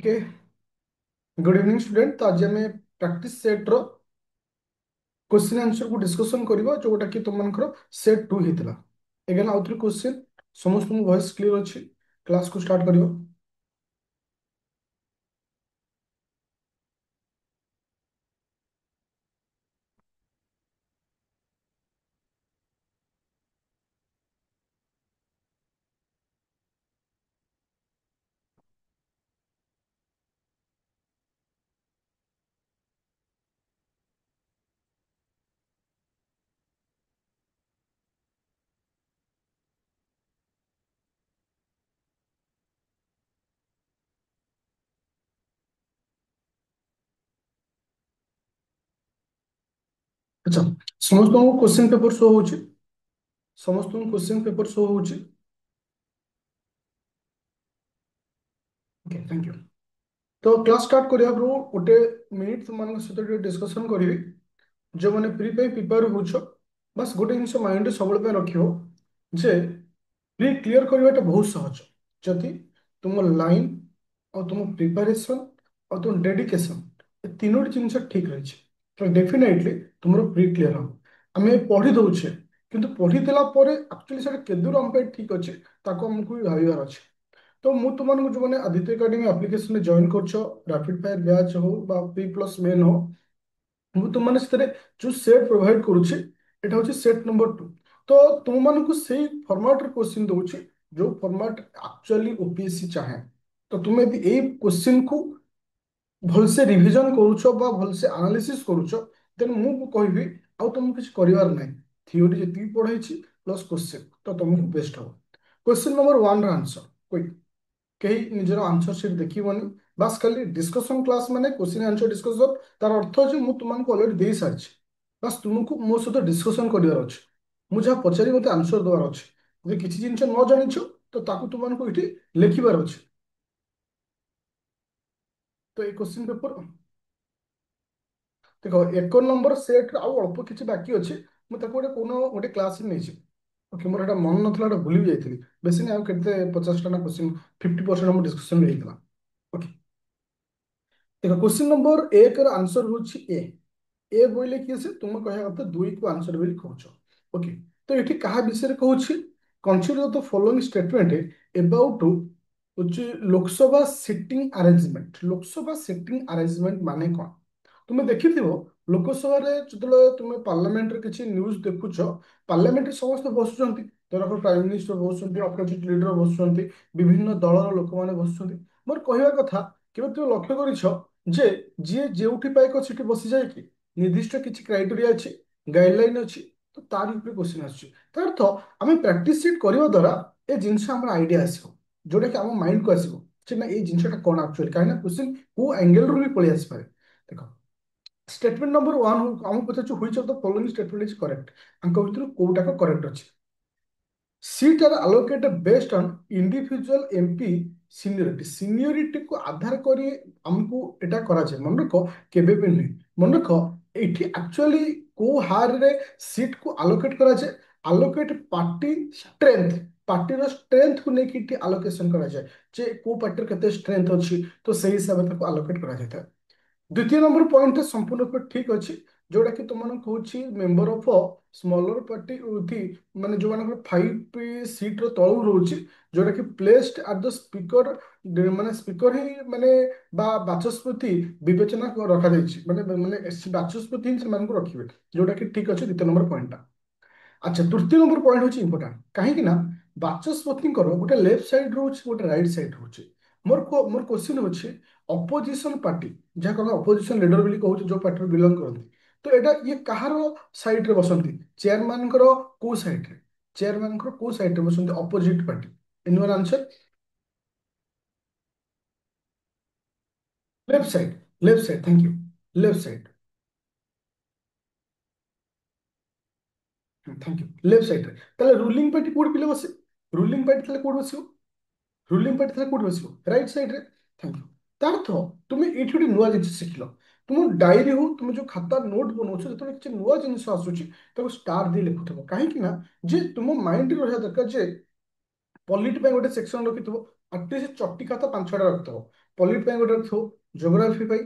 Okay. Good evening student. तो आज आम प्रैक्टिस सेट रो क्वेश्चन आंसर को डिस्कशन करबा जोटा कि तुमनकर सेट 2 हेतला। एगेन आउट क्वेश्चन समस्त वॉइस क्लियर अच्छी। क्लास को स्टार्ट करियो। अच्छा, समस्त क्वेश्चन पेपर शो होची। समस्त क्वेश्चन पेपर शो होची। Okay, thank you. तो क्लास स्टार्ट करिया ब्रो गोटे मिनिट तुम सहित डिस्कशन करी। जो मैंने प्री प्रिपेयर होछ, बस गोटे जिन माइंड सब रखियो जे प्री क्लियर करवाटा बहुत सहज जदि तुम लाइन और तुम प्रिपरेशन और तुम डेडिकेशन ए तीनोटी जिनस ठीक रही तो डेफिनेटली तुम प्री क्लियर हम आम पढ़ी दौचे किंतु पढ़ी देला एक्चुअली से केदूर आम ठीक अच्छे ताको हमको भी भाबार अच्छे। तो मु तुमको जो मैंने आदित्य एकेडमी एप्लिकेशन जॉइन कर रैपिड फायर बैच हो प्री प्लस मेन हो ମୁଁ ତୁମମାନେ ସେଥିରେ ଯୋଉ ସେଟ୍ ପ୍ରୋଭାଇଡ କରୁଛି ଏଟା ହଉଛି ସେଟ୍ ନମ୍ବର 2। ତ ତୁମମାନଙ୍କୁ ସେଇ ଫର୍ମାଟରେ କ୍ୱେଶ୍ଚିନ୍ ଦଉଛି ଯୋଉ ଫର୍ମାଟ ଆକ୍ଚୁଆଲି ଓପିଏସସି ଚାହେଁ। ତ ତୁମେ ଯଦି ଏଇ କ୍ୱେଶ୍ଚିନ୍କୁ ଭଲସେ ରିଭିଜନ କରୁଛ ବା ଭଲସେ ଆନାଲିସିସ୍ କରୁଛ ଦେନ୍ ମୁଁ କହିବି ଆଉ ତମକୁ କିଛି କରିବାର ନାହିଁ। ଥିଓରି ଯେତିକି ପଢେଇଛି ପ୍ଲସ୍ କ୍ୱେଶ୍ଚିନ୍ ତ ତମକୁ ବେଷ୍ଟ ହବ। କ୍ୱେଶ୍ଚିନ୍ ନମ୍ବର 1 ର ଆନ୍ସର କ୍ୱିକ୍। कहीं निजर आंसर सीट देखनी बास खाली डिस्कशन क्लास माने क्वेश्चन आंसर डिस्कशन तार अर्थ अच्छे मुझे तुमको अलरेडी दे सारी बास तुमको मो सहित डिस्कशन करार अच्छे। मुझे पचारि मत आंसर देवार अच्छे। जब किसी जिन न जाच तो ताकू तुमको ये लिखबार अच्छे। तो ये क्वेश्चन पेपर देख एक नंबर सेट आउ अल्प किसी बाकी अच्छे मुझे कौन गोटे क्लास नहीं। ओके मोर एटा मन नथला भूली भी जाइए बेसी नहीं आते 50टा ना क्वेश्चन 50% डिस्कशन होता। ओके देखो क्वेश्चन नंबर 1 ର आंसर होची ए बोले किए से तुम कहया କଥା 2 को आंसर बोली कहउछ। ओके तो एठी काहा विषय रे कहउछि consider the following statement about होची Lok Sabha sitting arrangement. Lok Sabha sitting arrangement माने कोन तुम देखिथिबो लोकसभा रे जतले तुम पार्लियामेंट रे किछि न्यूज़ देखुछ पार्लियामेंट रे समस्त बसुचंती तरह प्राइम मिनिस्टर बसुचंती अपोजिट लीडर बसुचंती विभिन्न दलर लोक माने बसुचंती। मोर कहवा कथा केबे तुम लक्ष्य करिछ जे जी जेउठी पाइक सेठी बसी जाए कि निर्दिष्ट किछि क्राइटेरिया अछि गाइडलाइन अछि तो तार ऊपर क्वेश्चन आछि। तार अर्थ आमे प्रैक्टिस सीट करबा द्वारा ए जिंस हमर आइडिया आसीबो जोटा कि हम माइंड को आसीबो जे ना ए जिंसटा कोन एक्चुअली काहे ना क्वेश्चन को एंगल रू भी पळि आसी पारे। देखो स्टेटमेंट नंबर 1 हम पचारछु which of the following statement is correct अंक भितर कोउटा को करेक्ट अछि। Seat are allocated based on individual MP seniority। Seniority को आधार करी हमको एटा करा जाय मन रखो केबे भी नहीं मन रखो एठी एक्चुअली को हार रे सीट को अलोकेट करा जाय अलोकेट पार्टी स्ट्रेंथ पार्टी रो स्ट्रेंथ को लेके एठी अलोकेशन करा जाय जे को पार्टी केते स्ट्रेंथ अछि तो सही हिसाब से अलोकेट करा जाय। द्वितीय नंबर पॉइंट संपूर्ण रूप ठीक अच्छी जोटा कि तुम कौन मेंबर ऑफ स्मॉलर पार्टी उठी माने जो मान 5 सीट रो तळु रोची जोटा कि प्लेस्ड एट द स्पीकर माने स्पीकर ही माने बा बाचस्पति विवेचना रखा जाइछि माने माने बाचस्पति ही से रखिबे जोटा कि ठीक अच्छे द्वितीय नंबर पॉइंट। अच्छा तृतीय नंबर पॉइंट हूँ इंपोर्टाट कहीं बाचस्पति गोटे लेफ्ट साइड रोचे गोटे राइट साइड रोचे। मोर क्वेश्चन होची अपोजिशन पार्टी जहाँ कह अपोजिशन लीडर बोली कहूँ जो पार्टी बिलोंग करती तो यहाँ ये कହାର साइड रे बसंती चेयरमैन को साइड रे चेयरमैन को साइड रे बसंती opposite party. Any one answer left side thank you left side thank you left side रे ताले रूलिंग पार्टी कोड पिले बसे रूलिंग पार्टी ताले कोड बसियो रूलिंग पार्टी ताले कोड बसियो राइट साइड रे। थैंक यू तार अर्थ तुम ये गोटे नुआ जिन शिखल तुम डायरी हो तुम जो खाता नोट बनाऊछ जो किसी नुआ जिन आसूची स्टार दी लिखुव कहीं जे तुम माइंड रहा दरकार जे पॉलिट पे गोटे सेक्शन रखिथो ଆଟଲିଷ୍ଟ ଚଟି ଖାତା 5-6ଟା ରଖିଥିବ। ପଲିଟି ପାଇଁ ଗୋଟେ ରଖିଥିବ, ଜୋଗ୍ରାଫି ପାଇଁ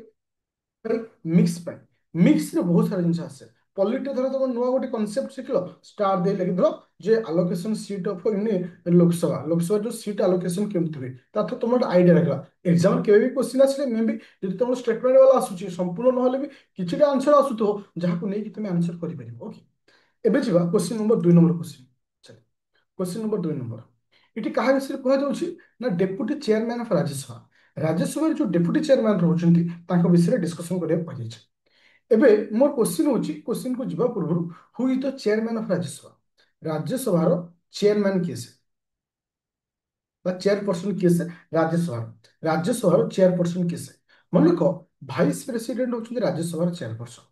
ମିକ୍ସ ପାଇଁ। ମିକ୍ସରେ ବହୁତ ସାରା ଜିନିଷ ଆସେ। ପଲିଟି ଧର ତମ ନୂଆ ଗୋଟେ କନସେପ୍ଟ ଶିଖିଲ, ଷ୍ଟାର ଦେଇ ଲେଖିଦେଲ ଯେ allocation seat of Lok Sabha, Lok Sabha ଯୋଉ ସିଟ୍ ଆଲୋକେସନ କେମିତି ହୁଏ, ତାର ତମର ଗୋଟେ ଆଇଡିଆ ରହିଲା। ଏକ୍ସାମ କେବେ ବି କ୍ୱେଶ୍ଚିନ୍ ଆସିଲେ ମେ ବି ଯଦି ତମର ଷ୍ଟେଟମେଣ୍ଟ ବାଲା ଆସୁଛି, ସମ୍ପୂର୍ଣ୍ଣ ନହେଲେ ବି କିଛିଟା ଆନ୍ସର ଆସୁଥିବ ଯାହାକୁ ନେଇକି ତମେ ଆନ୍ସର କରିପାରିବ। ଓକେ, ଏବେ ଯିବା question number 2 number question. Question number 2 number, ये क्या विषय कहुच्छी ना deputy chairman of Rajya Sabha. Rajya Sabha जो डेप्यूटी चेयरमैन रोचे विषय डिस्कसन करा। एबे मोर क्वेश्चन होची, क्वेश्चन को जीवा पूर्व, who is the chairman of Rajya Sabha. Rajya Sabha chairman किए से, चेयरपर्सन किए से राज्यसभा, राज्यसभा चेयरपर्सन किए से। मन रख, भाइस प्रेसिडेंट होती राज्यसभा चेयरपर्सन।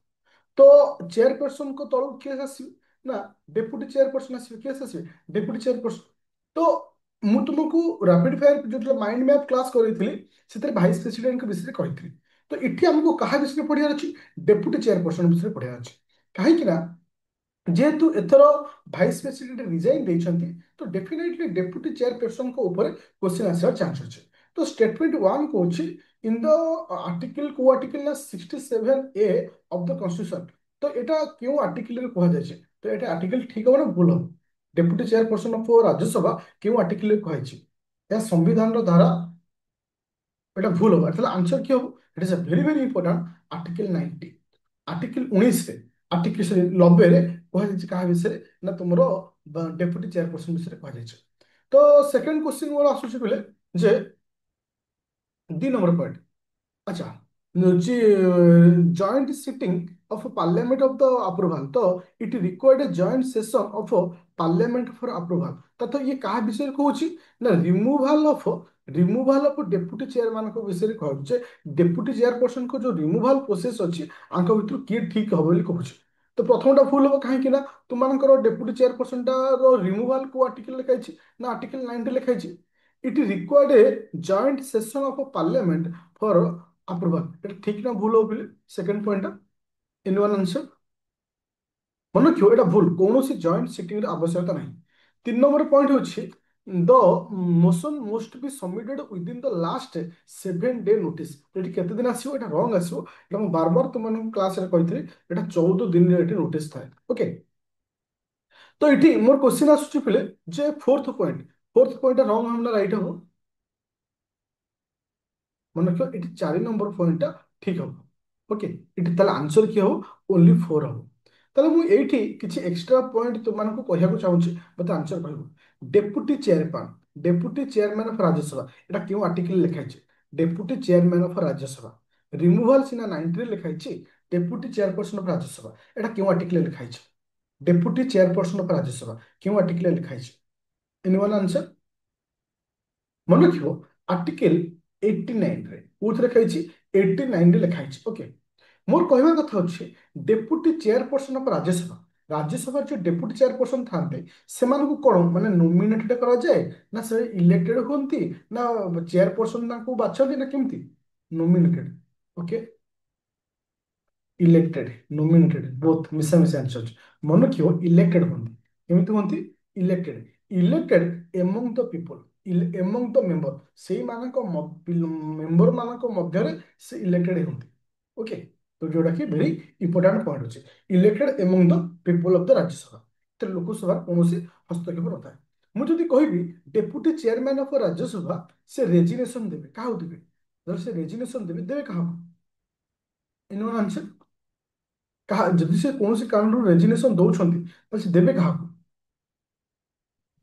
तो चेयरपर्सन को तलू किए आसवे ना डेप्यूटी चेयरपर्सन आसवे, किए आसवे डेप्यूटी चेयरपर्सन। तो मु तुमको रैपिड फायर जो माइंड मैप क्लास करी भाइस प्रेसिडेंट के विषय कही। तो इठी हमको कहा विषय पढ़ियार अच्छी, डेप्यूटी चेयरपर्सन विषय पढ़ियार अच्छी। कहीं जेहेतु एथर भाइस प्रेसिडेंट रिजाइन देइछंती, तो डेफिनेटली डेप्यूटी चेयरपर्सन को ऊपर क्वेश्चन आसार चांस अच्छे। तो स्टेटमेंट 1 को इन द आर्टिकल को आर्टिकल ना 67A ऑफ द कॉन्स्टिट्यूशन। तो एटा क्यों आर्टिकल रे कहा जाय छै, तो एटा आर्टिकल ठीक हो ना भूल हो। डेप्यूटी चेयरपर्सन ऑफ राज्यसभा क्यों आर्टिकल रे कहा छै, या संविधान रो धारा, एटा भूल हो। ताले आंसर क्या हो, it is a very very important, article 90। Article 19 रे, आर्टिकल 90 रे कहा जाय कहा विषय ना तुमरो डेप्यूटी चेयरपर्सन विषय कहा जाय। तो सेकंड क्वेश्चन मोर आसुची बेले जे 2 नंबर पॉइंट। अच्छा, joint sitting of parliament of the approval, तो it required a joint session of parliament for approval. तो ये कहा विषय कहूँ ना, रिमूवाल ऑफ डेप्यूटी चेयरमैन को विषय कहूँ। डेप्यूटी चेयरपर्सन को जो रिमूवाल प्रोसेस अच्छी आंक भर किए ठीक हम बोली कहूँ। तो प्रथमटा भूल हम कहीं तुम डेप्यूटी चेयरपर्सन टार रिमूवाल को आर्टिकल लिखाई ना आर्टिकल 90 लिखाई। It required a joint session of parliament for approval. এটা ঠিক না ভুল হবে সেকেন্ড পয়েন্টটা, এনি ওয়ান আনসার। মনে রাখিও এটা ভুল, কৌনসি জয়েন্ট সিটিং এর আবশ্যকতা নাই। 3 নম্বর পয়েন্ট হচ্ছে দ মোশন মোস্ট বি সবমিটেড উইদিন দ লাস্ট 7 ডে নোটিস। এটি কেতে দিন আসিব, এটা রং আসিব। এটা মু বারবার তোমাদের ক্লাসে কইଥିଲି, এটা 14 দিনের এটি নোটিস থাকে। ওকে, তো এটি মোর কোশ্চিন আসুଛି পিলে যে फोर्थ पॉइंट रंग हम राइट हम। मन रख, ये 4 नंबर पॉइंट ठीक हम। ओके, ये आंसर किए हो ओनली 4 हम। তাহলে ମୁଁ ଏଇଠି କିଛି ଏକ୍ସଟ୍ରା ପଏଣ୍ଟ ତୁମମାନଙ୍କୁ କହିବାକୁ ଚାହୁଁଛି, ମୋତେ ଆନ୍ସର କହିବ। Deputy chairman, deputy chairman of Rajya Sabha, ଏଟା କେଉଁ ଆର୍ଟିକଲ ଲେଖା ହେଇଛି? Deputy chairman of Rajya Sabha removal ସିନା 90 ଲେଖା ହେଇଛି, ଡେପୁଟି ଚେୟାରପର୍ସନ ଅଫ୍ ରାଜ୍ୟସଭା ଏଟା କେଉଁ ଆର୍ଟିକଲ ଲେଖା ହେଇଛି? ଡେପୁଟି ଚେୟାରପର୍ସନ ଅଫ୍ ରାଜ୍ୟସଭା କେଉଁ ଆର୍ଟିକଲ ଲେଖା ହେଇଛି? ଏନିୱାନ୍ ଆନ୍ସର? ମନେ ରଖିବ, ଆର୍ଟିକଲ 89 ରେ କୋଉଥିରେ ଲେଖା ହେଇଛି? 89 ରେ ଲେଖା ହେଇଛି। ଓକେ, मोर कहवा कथा अच्छे deputy chairperson of Rajya Sabha, Rajya Sabha जो डेप्यूटी चेयरपर्सन थांते से कौन माने नोमिनेटेड करा जाए ना से इलेक्टेड होती ना चेयरपर्सन बाछती ना केमती? Nominated. Okay, elected nominated both मिसा मिसा आंसर। मन रखियो इलेक्टेड होती, केमती होती? Elected, elected among the people, among the member, से मेंबर मानक मध्य से इलेक्टेड होती। ओके, तो जोटा कि वेरी इंपोर्टेंट पॉइंट अच्छे, elected among the people of the Rajya Sabha. तो लोकसभा कौन हस्तक्षेप न था। मुझे कहबी डेप्यूटी चेयरमैन ऑफ राज्यसभा से रेजिग्नेशन देवे, क्या देवे? जब से रेजिग्नेशन देवे, देवे क्या? Anyone answer? कहा जदि से कौन कारण रेजिग्नेशन दौरान से देवे क्या?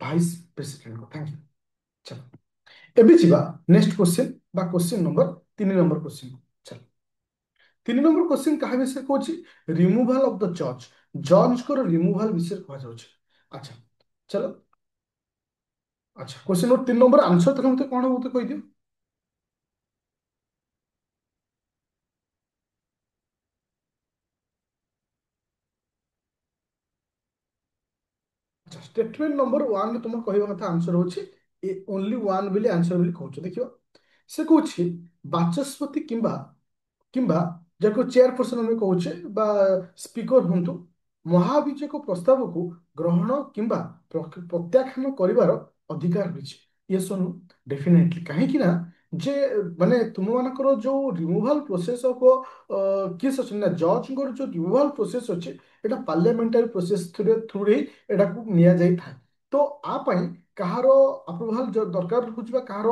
भाइस प्रेसिडेंट को। Thank you. चलो एबे जीवा नेक्स्ट क्वेश्चन बा क्वेश्चन नंबर 3 नंबर क्वेश्चन। चलो 3 नंबर क्वेश्चन क्या विषय कहूँ? रिमूवाल ऑफ द जज, जज को रिमूवाल विषय कह जाए। अच्छा चलो, अच्छा क्वेश्चन नंबर 3 नंबर आंसर तो मत कौन मत कह दियो। अच्छा, स्टेटमेंट नंबर 1 तुम कहवा कथा आंसर होची ओनली 1 बोली आंसर बोली कहूछ। देखियो से कहूँ बाचस्पति किंबा किंबा जाको चेयरपर्सन आम कहे बा स्पीकर हूँ, महाभियोग प्रस्ताव को ग्रहण किंबा प्रत्याख्यान कर अधिकार होती। ये सुन डेफिनेटली कहीं ना जे माने तुम मानकर जो रिमूवाल प्रोसेस ऑफ किस अच्छे ना जज जो रिमूवाल प्रोसेस अच्छे एटा पार्लियामेंटारी प्रोसेस थ्रू ही एटा को निया जाई था तो आ पई कहार अप्रूवल जो दरकार होची कहार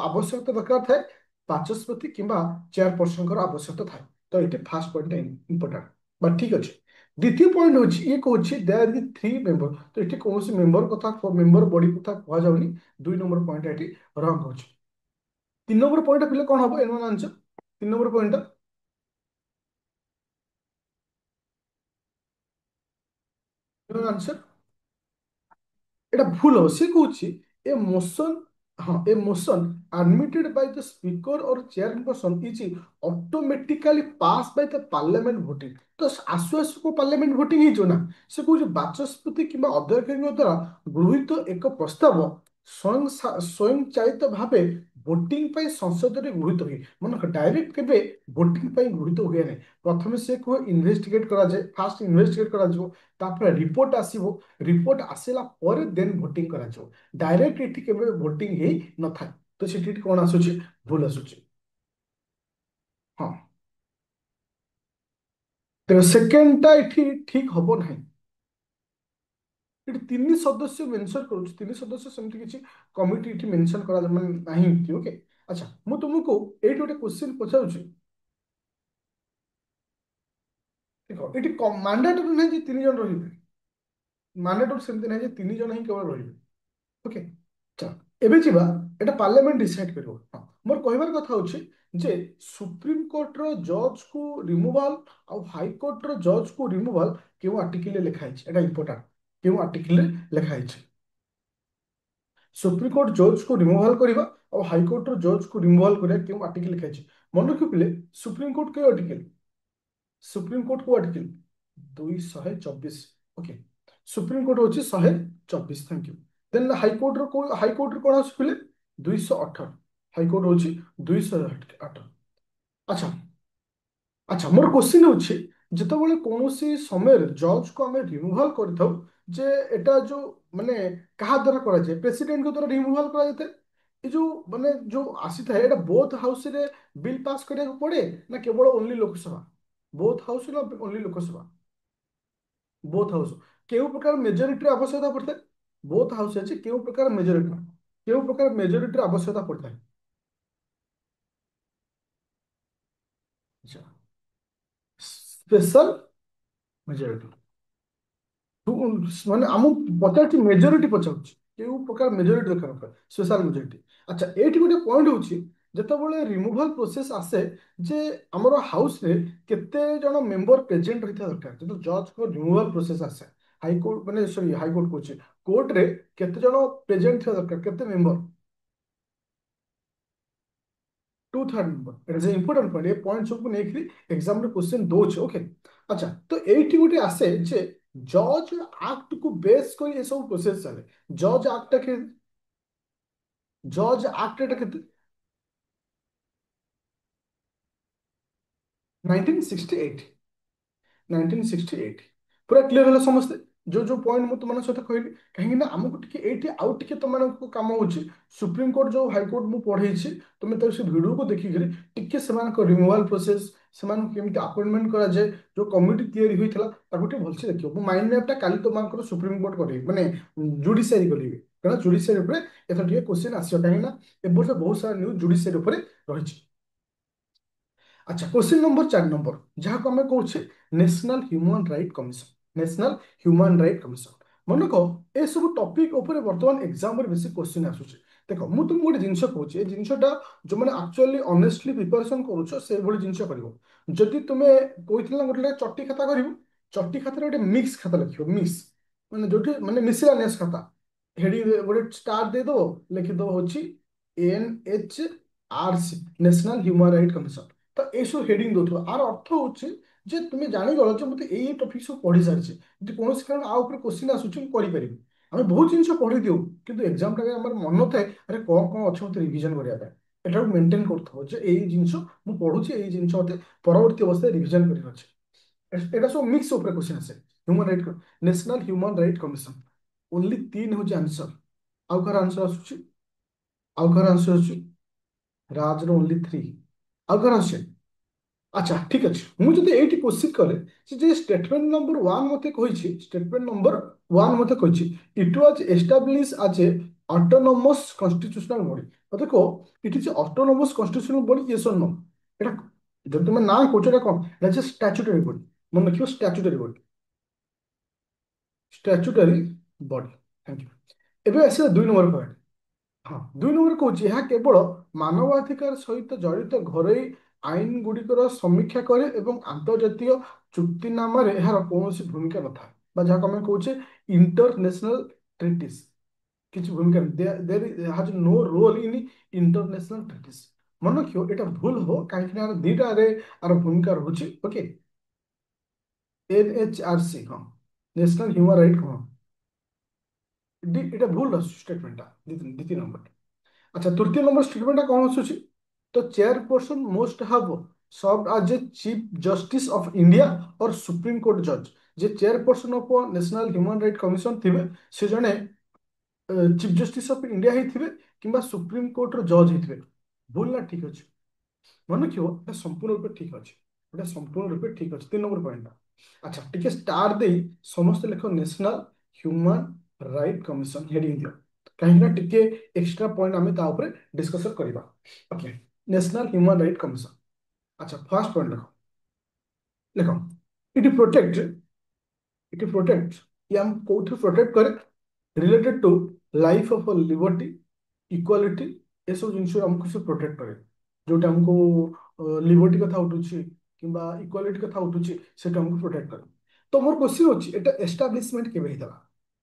आवश्यकता दरकार थाए बाचस्पति किंबा चेयरपर्सन आवश्यकता थाए तो ये फास्ट पॉइंट इंपोर्टेंट बट ठीक अच्छे द्वितीय पॉइंट होची ये कहूँ देयर इज थ्री मेंबर तो ये कौन मेंबर कथा मेंबर बॉडी कथा कह जाउनी 2 नंबर पॉइंट ये रंग हो 3 नंबर पॉइंट पिले कौन हम एम आंसर 3 नंबर पॉइंट आंसर এটা ভুল হব সে কହୁଛି এ মোশন ହଁ ଏ motion admitted by the speaker or chairperson is automatically passed by the parliament voting ତ ଆସୁ ଆସୁ କୋଉ ପାର୍ଲାମେଣ୍ଟ ଭୋଟିଂ ହେଇଯିବ ନା ସେ କହୁଛି ବାଚସ୍ପତି କିମ୍ବା ଅଧ୍ୟକ୍ଷଙ୍କ ଦ୍ୱାରା ଗୃହୀତ ଏକ ପ୍ରସ୍ତାବ ସ୍ୱୟଂ ଚାଳିତ ଭାବେ ଭୋଟିଂ ପାଇଁ ସଂସଦରେ ଗୃହୀତ ହୁଏ ମନେ ଡାଇରେକ୍ଟ କେବେ ଭୋଟିଂ ପାଇଁ ଗୃହୀତ ହୁଏ ନାହିଁ ପ୍ରଥମେ ସେ କୁହ ଇନଭେଷ୍ଟିଗେଟ୍ କରାଯାଏ ଫାଷ୍ଟ ଇନଭେଷ୍ଟିଗେଟ୍ କରାଯିବ ତାପରେ ରିପୋର୍ଟ ଆସିବ ରିପୋର୍ଟ ଆସିଲା ପରେ ଦେନ୍ ଭୋଟିଂ କରାଯିବ डायरेक्ट ଏଠି କେବେ ଭୋଟିଂ ହେଇ ନଥାଏ ତ ସେଠି ଏଠି କଣ ଆସୁଛି ଭୁଲ ଆସୁଛି ହଁ ତେବେ ସେକେଣ୍ଡଟା ଏଠି ଠିକ ହବ ନାହିଁ ଏଠି 3 ସଦସ୍ୟ ମେନସନ କରୁଛି 3 ସଦସ୍ୟ ସେମିତି କିଛି କମିଟି ଏଠି ମେନସନ କରା ମାନେ ନାହିଁ ଏଠି ଓକେ ଆଚ୍ଛା ମୁଁ ତୁମକୁ ଏଇଠି ଗୋଟେ କ୍ୱେଶ୍ଚିନ୍ ପଚାରୁଛି ଦେଖ ଏଠି ମାଣ୍ଡାଟୋରୀ ନାହିଁ ଯେ 3 ଜଣ ରହିବେ ମାଣ୍ଡାଟୋରୀ ସେମିତି ନାହିଁ ଯେ 3 ଜଣ ହିଁ କେବଳ ରହିବେ ଓକେ ଚାଲ ଏବେ ଯିବା ଏଟା ପାର୍ଲାମେଣ୍ଟ ଡିସାଇଡ୍ କରିବ ହଁ ମୋର କହିବାର କଥା ହଉଛି ଯେ ସୁପ୍ରିମ କୋର୍ଟର ଜଜକୁ ରିମୁଭାଲ ଆଉ ହାଇକୋର୍ଟର ଜଜକୁ ରିମୁଭାଲ କେଉଁ ଆର୍ଟିକିଲରେ ଲେଖା ହେଇଛି ଏଟା ଇମ୍ପୋର୍ଟାଣ୍ଟ କେଉଁ ଆର୍ଟିକିଲରେ ଲେଖା ହେଇଛି ସୁପ୍ରିମକୋର୍ଟ ଜଜକୁ ରିମୁଭାଲ କରିବା ଆଉ ହାଇକୋର୍ଟର ଜଜକୁ ରିମୁଭାଲ କରିବା କେଉଁ ଆର୍ଟିକିଲ ଲେଖା ହେଇଛି ମନେ ରଖିଥିଲେ ସୁପ୍ରିମକୋର୍ଟ କେଉଁ ଆର୍ଟିକିଲ ସୁପ୍ରିମକୋର୍ଟ କୋଉ ଆର୍ଟିକିଲ 224 ଓକେ ସୁପ୍ରିମକୋର୍ଟ ହଉଛି 124 ଥ୍ୟାଙ୍କ ୟୁ ଦେନ୍ ହାଇକୋର୍ଟର କଣ ଅଛି କହିଲେ 218 ହାଇକୋର୍ଟ ହଉଛି 218 ଆଚ୍ଛା ଆଚ୍ଛା ମୋର କ୍ୱେଶ୍ଚିନ୍ ହେଉଛି ଯେତେବେଳେ କୌଣସି ସମୟରେ ଜଜ୍କୁ ଆମେ ରିମୁଭାଲ କରିଥାଉ ଯେ ଏଟା ଯୋଉ ମାନେ କାହା ଦ୍ୱାରା କରାଯାଏ ପ୍ରେସିଡେଣ୍ଟଙ୍କ ଦ୍ୱାରା ରିମୁଭାଲ କରାଯାଇଥାଏ ଏ ଯୋଉ ମାନେ ଯୋଉ ଆସିଥାଏ ଏଟା ବୋଥ ହାଉସରେ ବିଲ୍ ପାସ୍ କରିବାକୁ ପଡେ ନା କେବଳ ଓନ୍ଲି ଲୋକସଭା ବୋଥ ହାଉସ ନା ଓନ୍ଲି ଲୋକସଭା ବୋଥ ହାଉସ କେଉଁ ପ୍ରକାର ମେଜରିଟିର ଆବଶ୍ୟକତା ପଡିଥାଏ ବୋଥ ହାଉସ ଅଛି କେଉଁ ପ୍ରକାର ମେଜରିଟି କେଉଁ ପ୍ରକାର ମେଜରିଟିର ଆବଶ୍ୟକତା ପଡିଥାଏ ଆଚ୍ଛା ସ୍ପେଶାଲ ମେଜରିଟି ମାନେ ଆମକୁ ପଚାରୁଛି ମେଜରିଟି ପଚାରୁଛି କେଉଁ ପ୍ରକାର ମେଜରିଟି ଦରକାର ହବ ସ୍ପେଶାଲ ମେଜରିଟି ଆଚ୍ଛା ଏଇଠି ଗୋଟେ ପଏଣ୍ଟ ହଉଛି ଯେତେବେଳେ ରିମୁଭାଲ ପ୍ରୋସେସ ଆସେ ଯେ ଆମର ହାଉସରେ କେତେ ଜଣ ମେମ୍ବର ପ୍ରେଜେଣ୍ଟ ରହିଥିବା ଦରକାର ଯେତେବେଳେ ଜଜଙ୍କ ରିମୁଭାଲ ପ୍ରୋସେସ ଆସେ ହାଇକୋର୍ଟ ମାନେ ସରି ହାଇକୋର୍ଟ କହୁଛି କୋର୍ଟରେ କେତେ ଜଣ ପ୍ରେଜେଣ୍ଟ ଥିବା ଦରକାର କେତେ ମେମ୍ବର 2/3 ଏଟା ଇମ୍ପୋର୍ଟାଣ୍ଟ ପଏଣ୍ଟ ଏ ପଏଣ୍ଟ ସବୁକୁ ନେଇକି ଏକ୍ସାମରେ କ୍ୱେଶ୍ଚନ ଦଉଛି ଓକେ ଆଚ୍ଛା ତ ଏଇଠି ଗୋଟେ ଆସେ ଯେ ଜଜ୍ ଆକ୍ଟକୁ ବେସ୍ କରି ଏସବୁ ପ୍ରୋସେସ ଚାଲେ ଜଜ୍ ଆକ୍ଟଟା ଜଜ୍ ଆକ୍ଟ ଏଟା କେତେ 1968 1968 ପୁରା କ୍ଲିୟର ହେଲା ସମସ୍ତେ ଯୋଉ ଯୋଉ ପଏଣ୍ଟ ମୁଁ ତୁମମାନଙ୍କ ସହିତ କହିଲି କାହିଁକି ନା ଆମକୁ ଟିକେ ଏଇଠି ଆଉ ଟିକେ ତମମାନଙ୍କୁ କାମ ହଉଛି ସୁପ୍ରିମକୋର୍ଟ ଯୋଉ ହାଇକୋର୍ଟ ମୁଁ ପଢେଇଛି ତୁମେ ତାକୁ ସେ ଭିଡ଼ିଓକୁ ଦେଖିକିରି ଟିକେ ସେମାନଙ୍କ ରିମୁଭାଲ ପ୍ରୋସେସ ସେମାନଙ୍କୁ କେମିତି ଆପଏଣ୍ଟମେଣ୍ଟ କରାଯାଏ ଯୋଉ କମିଟି ତିଆରି ହୋଇଥିଲା ତାକୁ ଟିକେ ଭଲସେ ଦେଖିବ ମୁଁ ମାଇଣ୍ଡ ମ୍ୟାପଟା କାଲି ତମମାନଙ୍କର ସୁପ୍ରିମକୋର୍ଟ କରିବି ମାନେ ଜୁଡିସିଆରୀ କରିବି କାରଣ ଜୁଡିସିଆରୀ ଉପରେ ଏଥର ଟିକେ କ୍ୱେଶ୍ଚିନ୍ ଆସିବ କାହିଁକି ନା ଏ ବର୍ଷ ବହୁତ ସାରା ନ୍ୟୁଜ୍ ଜୁଡିସିଆରୀ ଉପରେ ରହିଛି আচ্ছা কোশ্চিন নম্বর 4 নম্বর ଯାହାକୁ ଆମେ କହୁଛେ national human right commission national human right commission ମନେକ ଏସବୁ ଟପିକ ଉପରେ ବର୍ତ୍ତମାନ ଏକ୍ସାମରେ ବେଶୀ କୋଶ୍ଚିନ୍ ଆସୁଛି ଦେଖ ମୁଁ ତୁମକୁ ଗୋଟେ ଜିନିଷ କହୁଛି ଏ ଜିନିଷଟା ଯୋଉମାନେ ଆକ୍ଚୁଆଲି ଅନେଷ୍ଟଲି ପ୍ରିପାରେସନ କରୁଛ ସେଇଭଳି ଜିନିଷ କରିବ ଯଦି ତୁମେ କହିଥିଲ ନା ଗୋଟେ ଚଟି ଖାତା କରିବ ଚଟି ଖାତାରେ ଗୋଟେ ମିକ୍ସ ଖାତା ଲେଖିବ ମିକ୍ସ ମାନେ ଯୋଉଠି ମାନେ ମିସେଲାନିୟସ ଖାତା ହେଡି ଗୋଟେ ଷ୍ଟାର ଦେଇଦବ ଲେଖିଦବ ହଉଛି NHRC national human right commission ତ ଏଇସବୁ ହେଡିଙ୍ଗ ଦଉଥିବ ଆର ଅର୍ଥ ହଉଛି ଯେ ତୁମେ ଜାଣିଗଲ ଯେ ମୋତେ ଏଇ ଟପିକ ସବୁ ପଢି ସାରିଛି ଯଦି କୌଣସି କାରଣ ଆଉ ଉପରେ କୋଶ୍ଚିନ୍ ଆସୁଛି ମୁଁ କରିପାରିବି ଆମେ ବହୁତ ଜିନିଷ ପଢି ଦେଉ କିନ୍ତୁ ଏକ୍ସାମ ଟାଇମ୍ ଆମର ମନ ଥାଏ ଆରେ କଣ କଣ ଅଛି ମୋତେ ରିଭିଜନ କରିବା ପାଇଁ ଏଟାକୁ ମେଣ୍ଟେନ୍ କରୁଥିବ ଯେ ଏଇ ଜିନିଷ ମୁଁ ପଢୁଛି ଏଇ ଜିନିଷ ମୋତେ ପରବର୍ତ୍ତୀ ଅବସ୍ଥାରେ ରିଭିଜନ କରିବାର ଅଛି এটা ସବୁ ମିକ୍ସ ଉପରେ କୋଶ୍ଚିନ୍ ଆସେ Humane right national human right commission only 3 ହଉଛି ଆନ୍ସର ଆଉ କାହାର ଆନ୍ସର ଆସୁଛି ଆଉ କାହାର ଆନ୍ସର ଅଛି? ରାଜର ଓନ୍ଲି 3। ଆଉ କାହାର ଅଛି? আচ্ছা ঠিক আছে, ମୁଁ ଯଦି ଏଇଠି କୋଶ୍ଚିନ୍ କରେ ଯେ ଷ୍ଟେଟମେଣ୍ଟ ନମ୍ବର ୱାନ୍ ମତେ କହିଛି, ଷ୍ଟେଟମେଣ୍ଟ ନମ୍ବର ୱାନ୍ ମତେ କହିଛି it was establish as a autonomous constitutional body. ମତେ କହ it is autonomous constitutional body, yes or no? এটা ଯଦି ତୁମେ ନା କହୁଛ এটা କଣ? এটা হচ্ছে স্ট্যাচুটারি বডি। মনে রাখিও statutory body, statutory body. Thank you. ଏବେ ଆସିଲା 2 ନମ୍ବର ପଏଣ୍ଟ। ହଁ, 2 ନମ୍ବର କହୁଛି ଏହା କେବଳ ମାନବାଧିକାର ସହିତ ଜଡ଼ିତ ଘରୋଇ ଆଇନ ଗୁଡ଼ିକର ସମୀକ୍ଷା କରେ ଏବଂ ଆନ୍ତର୍ଜାତୀୟ ଚୁକ୍ତିନାମାରେ ଏହାର କୌଣସି ଭୂମିକା ନଥାଏ, ବା ଯାହାକୁ ଆମେ କହୁଛେ ଇଣ୍ଟରନ୍ୟାସନାଲ ଟ୍ରିଟିସ୍। କିଛି ଭୂମିକା there has no role in international treaties. ମନେ ରଖିବ ଏଇଟା ଭୁଲ ହବ, କାହିଁକି ନା ଦିଟାରେ ଆର ଭୂମିକା ରହୁଛି। ଓକେ, NHRC, ହଁ, ନ୍ୟାସନାଲ ହ୍ୟୁମାନ ରାଇଟ୍, ହଁ, এটা ভুল ଆସୁଛି ଷ୍ଟେଟମେଣ୍ଟଟା ଦ୍ୱିତୀୟ ନମ୍ବର। আচ্ছা, তৃতীয় নম্বর স্টেটমেন্টটা কোন আସୁଛି? তো chairperson most have served as a chief justice of India or supreme court জজ। যে chairperson of national human right commission ଥିବେ ସେ ଜଣେ ଚିଫ ଜଷ୍ଟିସ ଅଫ ଇଣ୍ଡିଆ ହେଇଥିବେ କିମ୍ବା ସୁପ୍ରିମ କୋର୍ଟର ଜଜ୍ ହେଇଥିବେ। ଭୁଲ ନା ଠିକ ଅଛି? ମନେ ରଖିବ এটা ସମ୍ପୂର୍ଣ୍ଣ ରୂପେ ଠିକ ଅଛି, এটা ସମ୍ପୂର୍ଣ୍ଣ ରୂପେ ଠିକ ଅଛି। 3 নম্বর ପଏଣ୍ଟଟା। ଆଚ୍ଛା, ଟିକେ ଷ୍ଟାର ଦେଇ ସମସ୍ତେ ଲେଖ national human right commission heading ଦିଅ, କାହିଁକି ନା ଟିକେ ଏକ୍ସଟ୍ରା ପଏଣ୍ଟ ଆମେ ତା ଉପରେ ଡିସ୍କସନ କରିବା। Okay, national human right commission. ଆଚ୍ଛା, ଫାର୍ଷ୍ଟ ପଏଣ୍ଟ ଲେଖ, ଲେଖ ଇଟ୍ ପ୍ରୋଟେକ୍ଟ, ଇଟ୍ ପ୍ରୋଟେକ୍ଟ, ଇଏ ଆମକୁ କୋଉଠି ପ୍ରୋଟେକ୍ଟ କରେ? Related two life of liberty, equality, ଏସବୁ ଜିନିଷ ଆମକୁ ସେ ପ୍ରୋଟେକ୍ଟ କରେ। ଯୋଉଟା ଆମକୁ ଲିବର୍ଟି କଥା ଉଠୁଛି କିମ୍ବା ଇକ୍ୱାଲିଟି କଥା ଉଠୁଛି, ସେଟା ଆମକୁ ପ୍ରୋଟେକ୍ଟ କରେ। ତ ମୋର କ୍ୱେଶ୍ଚିନ୍ ଅଛି ଏଟା ଏଷ୍ଟାବ୍ଲିଶମେଣ୍ଟ କେବେ ହେଇଥିଲା?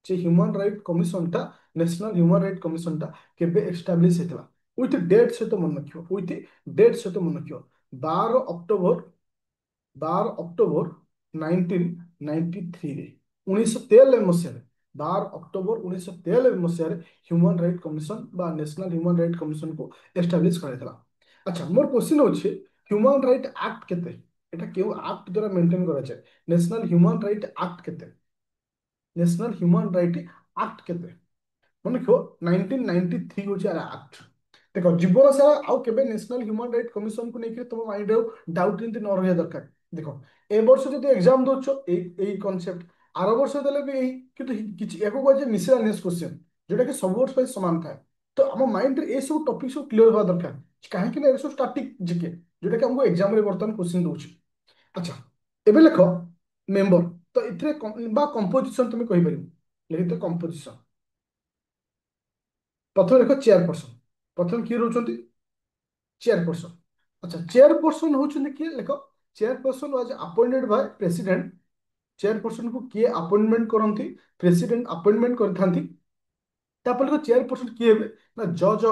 যে হ্যুমান রাইট কমিশনটা, ন্যাশনাল হ্যুমান রাইট কমিশনটা কেবে এস্টাব্লিশ হয়েছিল? উইথ ডেট সহিত মনে রাখিও, উইথ ডেট সহিত মনে রাখিও। 12 অক্টোবর, 12 অক্টোবর 1993 ରେ, 1993 ମସିହାରେ, 12 ଅକ୍ଟୋବର 1993 ମସିହାରେ ହ୍ୟୁମାନ ରାଇଟ୍ କମିଶନ ବା ନ୍ୟାସନାଲ ହ୍ୟୁମାନ ରାଇଟ୍ କମିଶନକୁ ଏଷ୍ଟାବ୍ଲିଶ କରାଯାଇଥିଲା। ଆଚ୍ଛା, ମୋର କ୍ୱେଶ୍ଚିନ୍ ଅଛି ହ୍ୟୁମାନ ରାଇଟ୍ ଆକ୍ଟ କେତେ? এটা কেউ আক্ট দ্বারা মেনটেন করা যায়? ন্যাশনাল হ্যুমান রাইট আক্ট কেতে? ন্যাশনাল হ্যুমান রাইট আক্ট কেতে? মনে রাখো 1993 হচ্ছে আর আক্ট। দেখো জীবন সারা আউ কেবে ন্যাশনাল হ্যুমান রাইট কমিশন কু নেইকি তোমার মাইন্ডে ডাউট যেମିତି ନ ରହିବା ଦରକାର। ଦେଖ ଏ ବର୍ଷ ଯଦି ଏକ୍ଜାମ ଦଉଛ ଏଇ କନସେପ୍ଟ, ଆର ବର୍ଷ ଦେଲେ ବି ଏଇ, କିନ୍ତୁ କିଛି ୟାକୁ କୁହାଯାଏ ମିସେଲାନିୟସ୍ କ୍ୱେଶ୍ଚନ, ଯୋଉଟା କି ସବୁ ବର୍ଷ ପାଇଁ ସମାନ ଥାଏ। ତ ଆମ ମାଇଣ୍ଡରେ ଏ ସବୁ ଟପିକ ସବୁ କ୍ଲିୟର ହବା ଦରକାର, କାହିଁକି ନା ଏ ସବୁ ଷ୍ଟାଟିକ ଜିକେ, ଯୋଉଟା କି ଆମକୁ ଏକ୍ଜାମରେ ବର୍ତ୍ତମାନ କ୍ୱେଶ୍ଚନ ଦଉଛି। ଆଚ୍ଛା, ଏବେ ଲେଖ ମେମ୍ବର। ତ ଏଥିରେ ବା କମ୍ପୋଜିସନ তুমি କହିପାରିବ, ଲେଖିତ କମ୍ପୋଜିସନ। প্রথমে লেখ চেয়ারপর্সন। প্রথমে কি রହୁଛନ୍ତି? চেয়ারপর্সন। আচ্ছা, চেয়ারপর্সন হচ্ছেন কিଏ? লেখ চেয়ারপর্সন ওয়াজ ଆପଏଣ୍ଟେଡ୍ ବାଇ ପ୍ରେସିଡେଣ୍ଟ। চেয়ারপর্সন କୁ କିଏ ଆପଏଣ୍ଟମେଣ୍ଟ କରନ୍ତି? ପ୍ରେସିଡେଣ୍ଟ ଆପଏଣ୍ଟମେଣ୍ଟ କରିଥାନ୍ତି। ତାପରେ ଲେଖ চেয়ারপর্সন କିଏ ହେବେ? ନା ଜଜ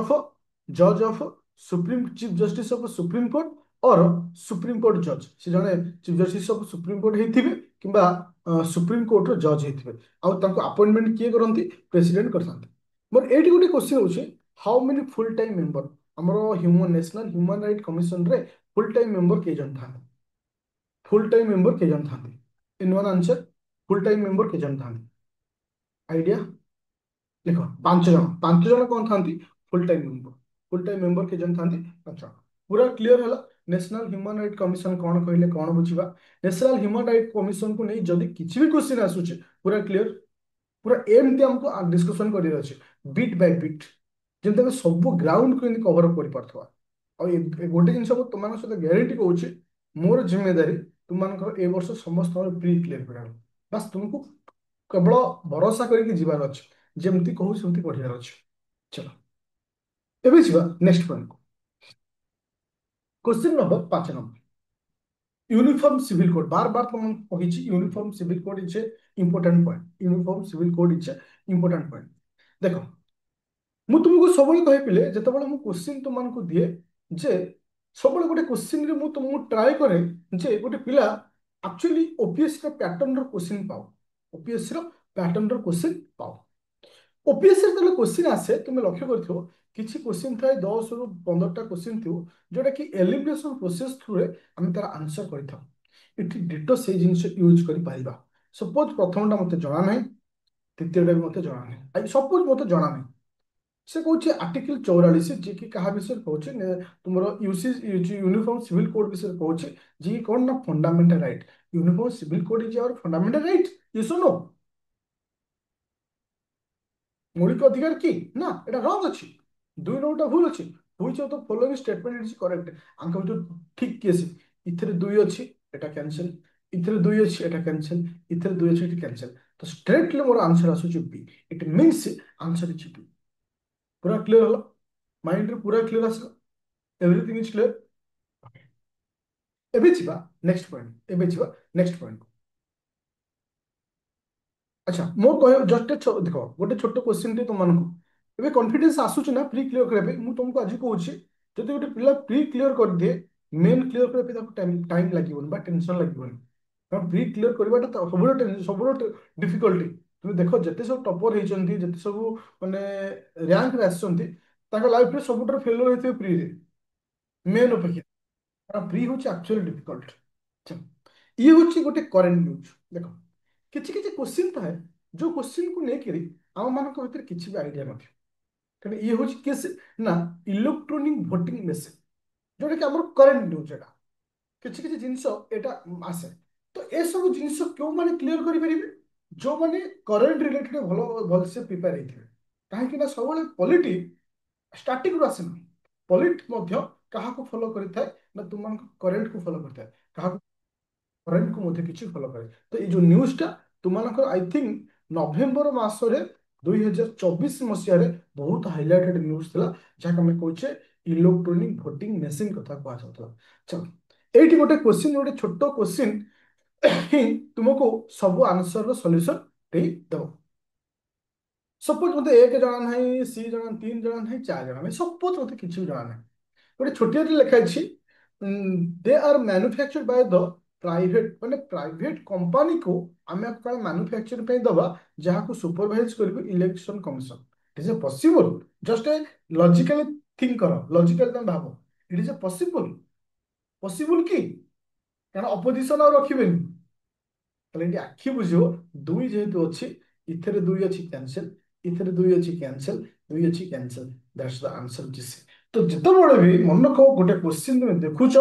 of Supreme, chief justice of Supreme Court or Supreme Court ଜଜ। ସେ ଜଣେ chief justice of Supreme Court ହେଇଥିବେ କିମ୍ବା ସୁପ୍ରିମ କୋର୍ଟର ଜଜ ହେଇଥିବେ। ଆଉ ତାଙ୍କୁ ଆପଏଣ୍ଟମେଣ୍ଟ କିଏ କରନ୍ତି? ପ୍ରେସିଡେଣ୍ଟ କରିଥାନ୍ତି। ମୋର ଏଇଠି ଗୋଟେ କ୍ୱେଶ୍ଚିନ୍ ହଉଛି how many full time member ଆମର ନ୍ୟାସନାଲ ହ୍ୟୁମାନ ରାଇଟ୍ କମିଶନରେ ଫୁଲ ଟାଇମ ମେମ୍ବର କେଇ ଜଣ ଥାନ୍ତି? ଫୁଲ ଟାଇମ ମେମ୍ବର କେଇ ଜଣ ଥାନ୍ତି? In one answer, full time member କେଇ ଜଣ ଥାନ୍ତି? ଆଇଡିଆ ଦେଖ, 5 ଜଣ। 5 ଜଣ କଣ ଥାନ୍ତି? Full time member. ଫୁଲ ଟାଇମ ମେମ୍ବର କେଇ ଜଣ ଥାନ୍ତି? 5 ଜଣ। ପୁରା କ୍ଲିୟର ହେଲା ନ୍ୟାସନାଲ ହ୍ୟୁମାନ ରାଇଟ୍ କମିଶନ କଣ କହିଲେ କଣ ବୁଝିବା। ନ୍ୟାସନାଲ ହ୍ୟୁମାନ ରାଇଟ୍ କମିଶନକୁ ନେଇ ଯଦି କିଛି ବି କ୍ୱେଶ୍ଚିନ୍ ଆସୁଛି, ପୁରା କ୍ଲିୟର, ପୁରା ଏମିତି ଆମକୁ ଡିସ୍କସନ କରିବାର ଅଛି, ବିଟ୍ ବାଇ ବିଟ୍, ଯେମିତି ଆମେ ସବୁ ଗ୍ରାଉଣ୍ଡକୁ ଏମିତି କଭର ଅପ୍ କରିପାରୁଥିବା। ଆଉ ଗୋଟେ ଜିନିଷ ମୁଁ ତୁମମାନଙ୍କ ସହିତ ଗ୍ୟାରେଣ୍ଟି କହୁଛି, ମୋର ଜିମ୍ମେଦାରୀ ତୁମମାନଙ୍କର ଏ ବର୍ଷ ସମସ୍ତଙ୍କର ପ୍ରି କ୍ଲିୟର କରିବାର। ବାସ୍ ତୁମକୁ କେବଳ ଭରସା କରିକି ଯିବାର ଅଛି, ଯେମିତି କହୁ ସେମିତି ପଢିବାର ଅଛି। ଚलो ଏବେ ଯିବା ନେକ୍ସଟ ପଏଣ୍ଟକୁ। Question number 5 number, uniform civil code. बार बार तुम कही uniform civil code is a important point, uniform civil code is a important point. देखो ମୁଁ ତୁମକୁ ସବୁବେଳେ କହିଥିଲେ, ଯେତେବେଳେ ମୁଁ କ୍ୱେଶ୍ଚିନ୍ ତୁମମାନଙ୍କୁ ଦିଏ, ଯେ ସବୁବେଳେ ଗୋଟେ କ୍ୱେଶ୍ଚିନ୍ରେ ମୁଁ ତୁମକୁ ଟ୍ରାଏ କରେ ଯେ ଗୋଟେ ପିଲା ଆକ୍ଚୁଆଲି ଓପିଏସ୍ସି ର ପ୍ୟାଟର୍ନର କ୍ୱେଶ୍ଚିନ୍ ପାଉ, ଓପିଏସ୍ସି ର ପ୍ୟାଟର୍ନର କ୍ୱେଶ୍ଚିନ୍ ପାଉ। ଓପିଏସ୍ସି ଯେତେବେଳେ କ୍ୱେଶ୍ଚିନ୍ ଆସେ, ତୁମେ ଲକ୍ଷ୍ୟ କରିଥିବ କିଛି କ୍ୱେଶ୍ଚିନ୍ ଥାଏ 10ରୁ 15ଟା କ୍ୱେଶ୍ଚିନ୍ ଥିବ, ଯୋଉଟା କି ଏଲିମିନେସନ ପ୍ରୋସେସ ଥ୍ରୁରେ ଆମେ ତାର ଆନ୍ସର କରିଥାଉ। ଏଠି ଡିଟୋ ସେଇ ଜିନିଷ ୟୁଜ୍ କରିପାରିବା। ସପୋଜ ପ୍ରଥମଟା ମତେ ଜଣା ନାହିଁ, ଦ୍ୱିତୀୟଟା ବି ମତେ ଜଣା ନାହିଁ, ସପୋଜ ମତେ ଜଣା ନାହିଁ, से कौन आर्टिकल 44 जी की क्या विषय कौन तुम यूसी यूनिफॉर्म सिविल कोड विषय कौन जी कौन ना fundamental right. Uniform civil code is our fundamental right. ये सुनो मौलिक अधिकार की ना এটা রং ଅଛି। দুই নংটা ভুল ଅଛି। Which of the following statement is correct আঙ্ক ভিতর ঠিক কি আছে ইথেরে দুই ଅଛି এটা ক্যান্সেল ইথেরে দুই ଅଛି এটা ক্যান্সেল ইথেরে দুই ଅଛି এটা ক্যান্সেল তো স্ট্রেটলি মোর আনসর আসুଛି B it means answer is B. पूरा क्लियर होला माइंड रे पूरा क्लियर आसला एवरीथिंग इज क्लियर। ଏବେ ଯିବା ନେକ୍ସଟ ପଏंट ଏବେ ଯିବା ନେକ୍ସଟ ପଏंट। अच्छा मो कह जस्ट देख गोटे छोट क्वेश्चन टे तुमको ଏବେ कॉन्फिडेंस आସୁଛି ना प्री क्लियर करबे मु तुमको आज कहूची जदि गोटे पिला प्री क्लियर कर दिए मेन क्लियर करबे ताको टाइम टाइम लागिबोनी बा टेंशन लागिबोनी कारण प्री क्लियर करबाटा सबुठ डिफिकल्टी तुम देखो जते सब टॉपर हेचंती जते सब माने रैंक रे आछंती ताको लाइफ रे सबुठ फेलियर होइते प्री रे मेन अपेक्षा कारण प्री होची एक्चुअली डिफिकल्ट। ये होची गोटे करेंट न्यूज देखो କିଛି କିଛି क्वेश्चन ଥାଏ जो क्वेश्चन को लेकर आम मान भितर किसी भी आइडिया नथियो कारण ये हूँ केस ना इलेक्ट्रोनिक भोटिंग मेसीन जोटा कि आम करेन्ट न्यूज एटा किसी किसी जिनस एटा आसे तो ए सब जिनस क्यों माने क्लियर करेंगे जो माने करेन्ट रिलेटेड भल भलसे प्रिपेयर होते कहीं सब पॉलिटी स्टार्टिंग रू आसे ना पॉलिट क्या फॉलो करता है ना तुम करेन्ट को फॉलो करता है करेन्ट को मध्य किसी फॉलो करे तो ये जो न्यूज टा तुमको आई थिंक नवेम्बर मासरे 2024 मसीह बहुत हाइलाइटेड न्यूज थिला जहाँ आम कहे इलेक्ट्रोनिक भोटिंग मेसीन कथा कहला। चलो ये गोटे क्वेश्चन गोटे छोट क्वेश्चन ही तुमको सब आंसर सॉल्यूशन दे दब सपोज मत एक जना ना सी जना तीन जना ना चार जना सपोज मत कि जना ना गोटे छोटिया लिखाई they are manufactured by the private माने प्राइवेट कंपनी को आम कौन मैन्युफैक्चर पे दबा जहाँ को सुपरवाइज कर election commission it is a possible just a logically think करो लॉजिकल तुम भाव it is a possible possible कि कारण अपोजिशन आ रखिए তাহলে এটি আখি বুঝিব দুই যেহেতু ଅଛି ইথেরে দুই ଅଛି ক্যান্সেল ইথেরে দুই ଅଛି ক্যান্সেল দুই ଅଛି cancel that's the answer which is C। তো যেତେବେଳେ ବି ମନେ ରଖ ଗୋଟେ କ୍ୱେଶ୍ଚିନ୍ তুমি ଦେଖୁଛ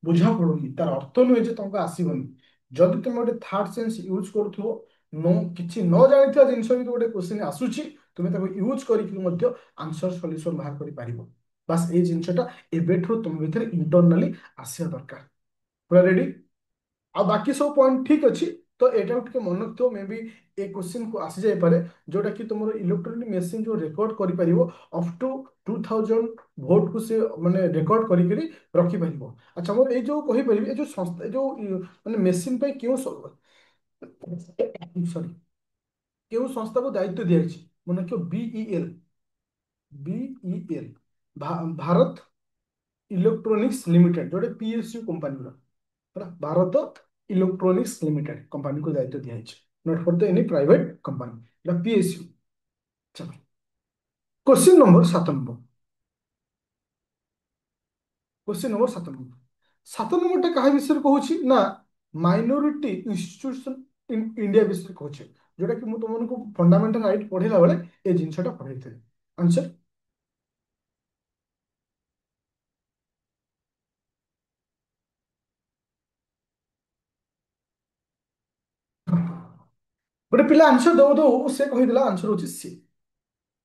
ବୁଝା ପଡୁନି ତାର ଅର୍ଥ ନୁହେଁ ଯେ ତମକୁ ଆସିବନି ଯଦି ତମେ ଗୋଟେ ଥାର୍ଡ ସେନ୍ସ ୟୁଜ କରୁଥିବ नो କିଛି ନ ଜାଣିଥିବା ଜିନିଷ ବି ଗୋଟେ କ୍ୱେଶ୍ଚିନ୍ ଆସୁଛି ତୁମେ ତାକୁ ୟୁଜ କରିକି ମଧ୍ୟ ଆନ୍ସର ସଲ୍ୟୁସନ ବାହାର କରିପାରିବ ବାସ୍ ଏଇ ଜିନିଷଟା ଏବେଠୁ ତୁମ ଭିତରେ ଇଣ୍ଟରନାଲି ଆସିବା ଦରକାର। ପୁରା ରେଡି आ बाकी सब पॉइंट ठीक अच्छी तो एटा टिके मन रखियो मे बी ए क्वेश्चन को आसी जाय पारे जोटा कि तुम इलेक्ट्रोनिक मेसिन जो रेकॉर्ड करि परिबो अप टू 2000 वोट को से माने रेकॉर्ड करी करी रखि परिबो। अच्छा मोर ए जो कहि परिबे ए जो संस्था जो माने मेसिन पे क्यों सॉरी क्यों संस्था को दायित्व दिया जायछि मन क्यों BEL BEL Bharat electronics limited जोटे पीएसयू कंपनी है भारत इलेक्ट्रॉनिक्स लिमिटेड कंपनी को दायित्व दिया है not for the any private company PSU. चलो question number 7 number question number 7 number 7 number टा कहा विषय कहूँ ना माइनॉरिटी इंस्टीट्यूशन इन इंडिया विषय कहूँ जोटा कि तुमको फंडामेंटल राइट पढ़ेला बेले ए जिनसटा पढ़ाई थे आंसर गोटे पिला आंसर दो दो से कहीदेला आंसर होची सी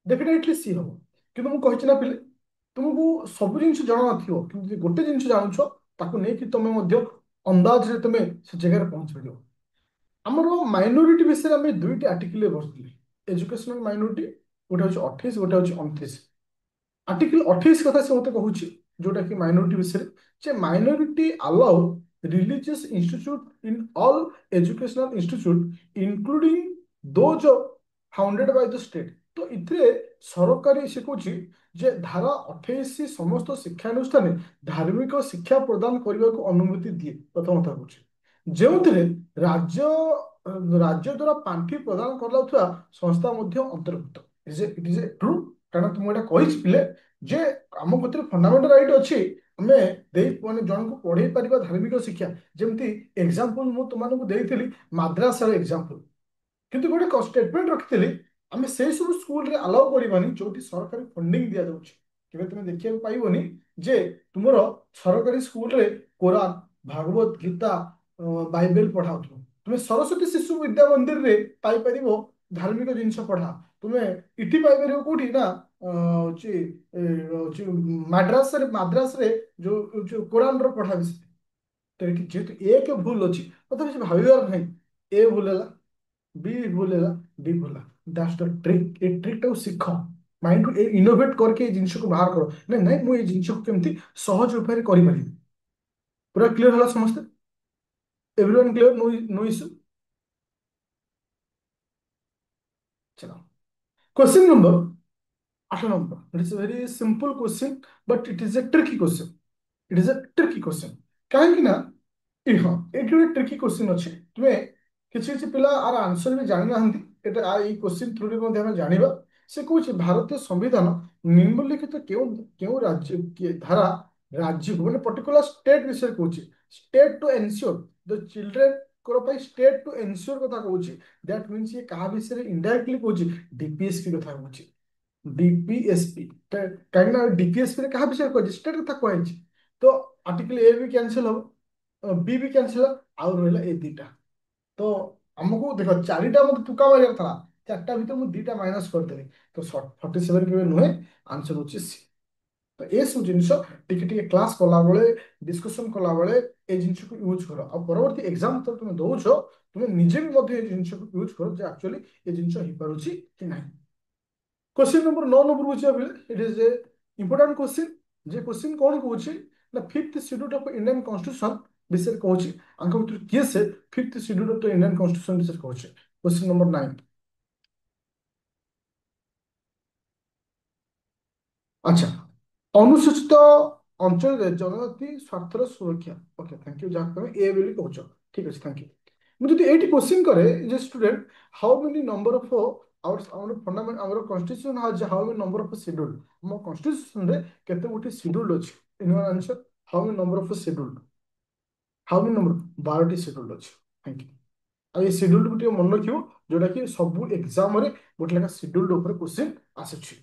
डेफिनेटली सी हम कि मुझे कही ना पिले तुमको सब जिन जଣା नथिबो कि गोटे जिन जानुछ ताको नहीं कि तुम अंदाज रे तुम से जगह पहुंच पार आमर माइनोरिटी विषय में दुईटी आर्टिकल बसुली एजुकेशनल माइनोरिटी गोटे हूँ 28 गोटे हूँ 29 आर्टिकल 28 कथा से मत कहूँ जोटा कि माइनोरिटी विषय जे minority allow religious institute in all educational institute including those founded by the state तो इथे सरकारी से कहूँ जे धारा 28 समस्त शिक्षानुष्ठान धार्मिक शिक्षा प्रदान करने को अनुमति दिए प्रथम कथा कहूँ जो राज्य राज्य द्वारा पांठि प्रदान कराउथुवा संस्था मध्य अंतर्भुक्त इट इज ए ट्रू कारण तुम एटा कहि पिले जे आम कतिर फंडामेंटल राइट अछि आमे देई माने जन को पढ़े परिबा धार्मिक शिक्षा जेमती एग्जांपल मु तुमनको देइथिली माद्रासा एग्जांपल किंतु गोटे स्टेटमेंट रखिथिली ଆମେ ସେଇ ସବୁ ସ୍କୁଲରେ ଆଲାଉ କରିବାନି ଯୋଉଠି ସରକାରୀ ଫଣ୍ଡିଂ ଦିଆଯାଉଛି। କେବେ ତୁମେ ଦେଖିବାକୁ ପାଇବନି ଯେ ତୁମର ସରକାରୀ ସ୍କୁଲରେ କୋରାନ, ଭାଗବତ ଗୀତା, ବାଇବେଲ ପଢାଉଥିବ। ତୁମେ ସରସ୍ୱତୀ ଶିଶୁ ବିଦ୍ୟା ମନ୍ଦିରରେ ପାଇପାରିବ ଧାର୍ମିକ ଜିନିଷ ପଢା। ତୁମେ ଇଠି ପାଇପାରିବ କୋଉଠି ନା ହଉଛି ହଉଛି ମାଦ୍ରାସରେ ଯୋଉ କୋରାନର ପଢା ବିଷୟ। ତ ଏଠି ଯେହେତୁ ଏକ ଭୁଲ ଅଛି ମତେ କିଛି ଭାବିବାର ନାହିଁ। ଏ ଭୁଲ ହେଲା, बी भूल है, डी भूला। That's the trick. A trick टाକୁ ଶିଖ। ମାଇଣ୍ଡରୁ ଏ ଇନୋଭେଟ କରିକି ଏ ଜିନିଷକୁ ବାହାର କର। ନାଇଁ ନାଇଁ ମୁଁ ଏ ଜିନିଷକୁ କେମିତି ସହଜ ଉପାୟରେ କରିପାରିବି। ପୁରା କ୍ଲିୟର ହେଲା ସମସ୍ତେ? Everyone clear? No no issue. चलो, question number 8 number. It is very simple question but it is a tricky question. It is a tricky question. କାହିଁକି ନା ହଁ, ଏଇଠି ଗୋଟେ ଟ୍ରିକି କ୍ୱେଶ୍ଚିନ୍ ଅଛି। ତୁମେ କିଛି କିଛି ପିଲା ଆର ଆନ୍ସର ବି ଜାଣିନାହାନ୍ତି। ଏଇ କ୍ୱେଶ୍ଚିନ୍ ଥ୍ରୁରେ ମଧ୍ୟ ଆମେ ଜାଣିବା। ସେ କହୁଛି ଭାରତୀୟ ସମ୍ବିଧାନ ନିମ୍ନଲିଖିତ କେଉଁ କେଉଁ ଧାରା ରାଜ୍ୟକୁ ମାନେ ପର୍ଟିକୁଲାର ଷ୍ଟେଟ୍ ବିଷୟରେ କହୁଛି। ଷ୍ଟେଟ୍ ଟୁ ଏନସିଓର ଦ ଚିଲଡ୍ରେନ ପାଇଁ ଷ୍ଟେଟ୍ ଟୁ ଏନସିଓର କଥା କହୁଛି। ଦ୍ୟାଟ ମିନ୍ସ ଇଏ କାହା ବିଷୟରେ ଇନଡାଇରେକ୍ଟଲି କହୁଛି? ଡିପିଏସପି କଥା କହୁଛି। ଡିପିଏସପି କାହିଁକି ନା ଡିପିଏସପି ରେ କାହା ବିଷୟରେ କୁହାଯାଇଛି? ଷ୍ଟେଟ୍ କଥା କୁହାଯାଇଛି। ତ ଆର୍ଟିକଲ ଏ ବି କ୍ୟାନସଲ ହବ, बी भी कैंसिल आउ रहा ए दीटा। तो हमको देखो चारिटा मत तुका मारियार था। चारटा भीतर मुझे दीटा माइनस करदेली। तो 47 के नुहे, आंसर होची सी। तो ए सब जिनिस टिके टिके क्लास कला बेले डिस्कशन कला बेले ए जिनिस को यूज करो। आ परवर्ती एग्जाम तो तुम दउछो तुम निजे भी मध्य ए जिनिस को यूज करो जे एक्चुअली ए जिनिस हो पारुची कि नहीं। क्वेश्चन नंबर 9 नंबर बुझिया बेले it is a important question. J question कौन कहूची ना fifth schedule of Indian constitution विषय कहूची। आंक भितर किए से fifth schedule of the Indian constitution विषय कहूची। Question number 9। अच्छा, ଅନୁସୂଚିତ ଅଞ୍ଚଳରେ ଜନଜାତି ସ୍ୱାର୍ଥର ସୁରକ୍ଷା। Okay, thank you. ଯାହା ତମେ ଏ ବୋଲି କହୁଛ ଠିକ ଅଛି, ଥ୍ୟାଙ୍କ ୟୁ। ମୁଁ ଯଦି ଏଇଠି କ୍ୱେଶ୍ଚିନ୍ କରେ ଯେ student how many number of ଆମର ଫଣ୍ଡାମେଣ୍ଟ ଆମର constitution has how many number of schedule. ଆମ କନଷ୍ଟିଟ୍ୟୁସନରେ କେତେ ଗୋଟି ସେଡ୍ୟୁଲ ଅଛି? In your answer how many number of schedule? How many number? 12ଟି ସେଡ୍ୟୁଲ ଅଛି। Thank you. ଆଉ ଏଇ ସେଡ୍ୟୁଲକୁ ଟିକେ ମନେ ରଖିବ ଯୋଉଟା କି ସବୁ ଏକ୍ସାମରେ ଗୋଟେ ଲେଖା ସେଡ୍ୟୁଲ ଉପରେ କ୍ୱେଶ୍ଚିନ୍ ଆସୁଛି।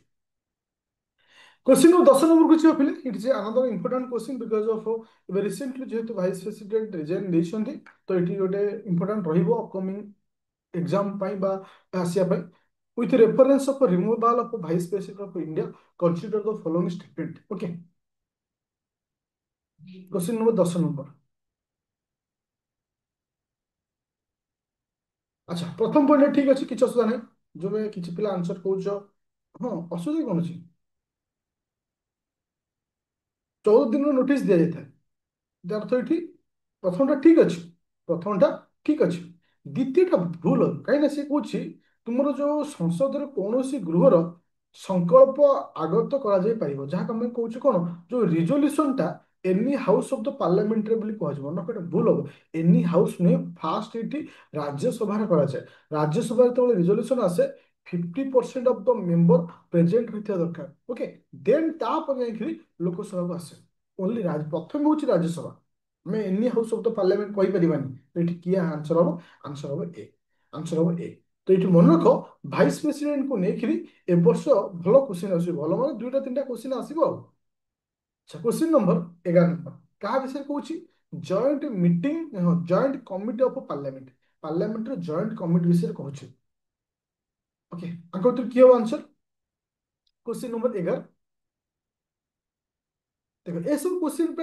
क्वेश्चन नंबर 10 नंबर कुछ फिले it is another important question because of recently जेहेतु वाइस प्रेसिडेंट रिजाइन देइछंती। तो एटी गोटे इंपोर्टेंट रहिबो अपकमिंग एग्जाम पाई बा आसिया पाई। with reference of removal of vice president of India, consider the following statement. Okay, question number 10 number. अच्छा, प्रथम पॉइंट ठीक अच्छे, किसी असुविधा नहीं। जो मैं किसी पिला आंसर कौच हाँ असुविधा कौन अच्छी? 14 दिन नोटिस दिया जाता है। अर्थ ये प्रथमटा ठीक अच्छे, प्रथमटा ठीक अच्छे, द्वितीयटा भूल कहीं सी कौन तुम जो संसद कौन गृहर संकल्प आगत कर जहाँ कम कौच कौन जो रिजोल्यूशनटा any house of the parliament मन कटे भूल हम। एनी हाउस नुहे, फास्ट ये राज्यसभा कराए। राज्यसभा जो रिजोल्यूशन आसे 50% ऑफ द मेंबर प्रेजेंट होता दरकार। ओके, देन तापर लोकसभा को आसे। ओनली प्रथम हूँ राज्यसभा। मैं any house of the parliament कहि परिबानी। तो ये किया आंसर हम? आंसर हम ए। आंसर हम ए। तो ये मन रख भाइस प्रेसिडेंट को लेकिन ए वर्ष भल क्वेश्चन आस भल मान 2टा 3टा क्वेश्चन आसो। अच्छा, क्वेश्चन नंबर 11 नंबर क्या विषय कहूँ? Joint meeting, joint committee of parliament. Parliament joint committee विषय कहूँ। ओके, आंक उत्तर किए आंसर? क्वेश्चन नंबर 11 देखो ये सब क्वेश्चन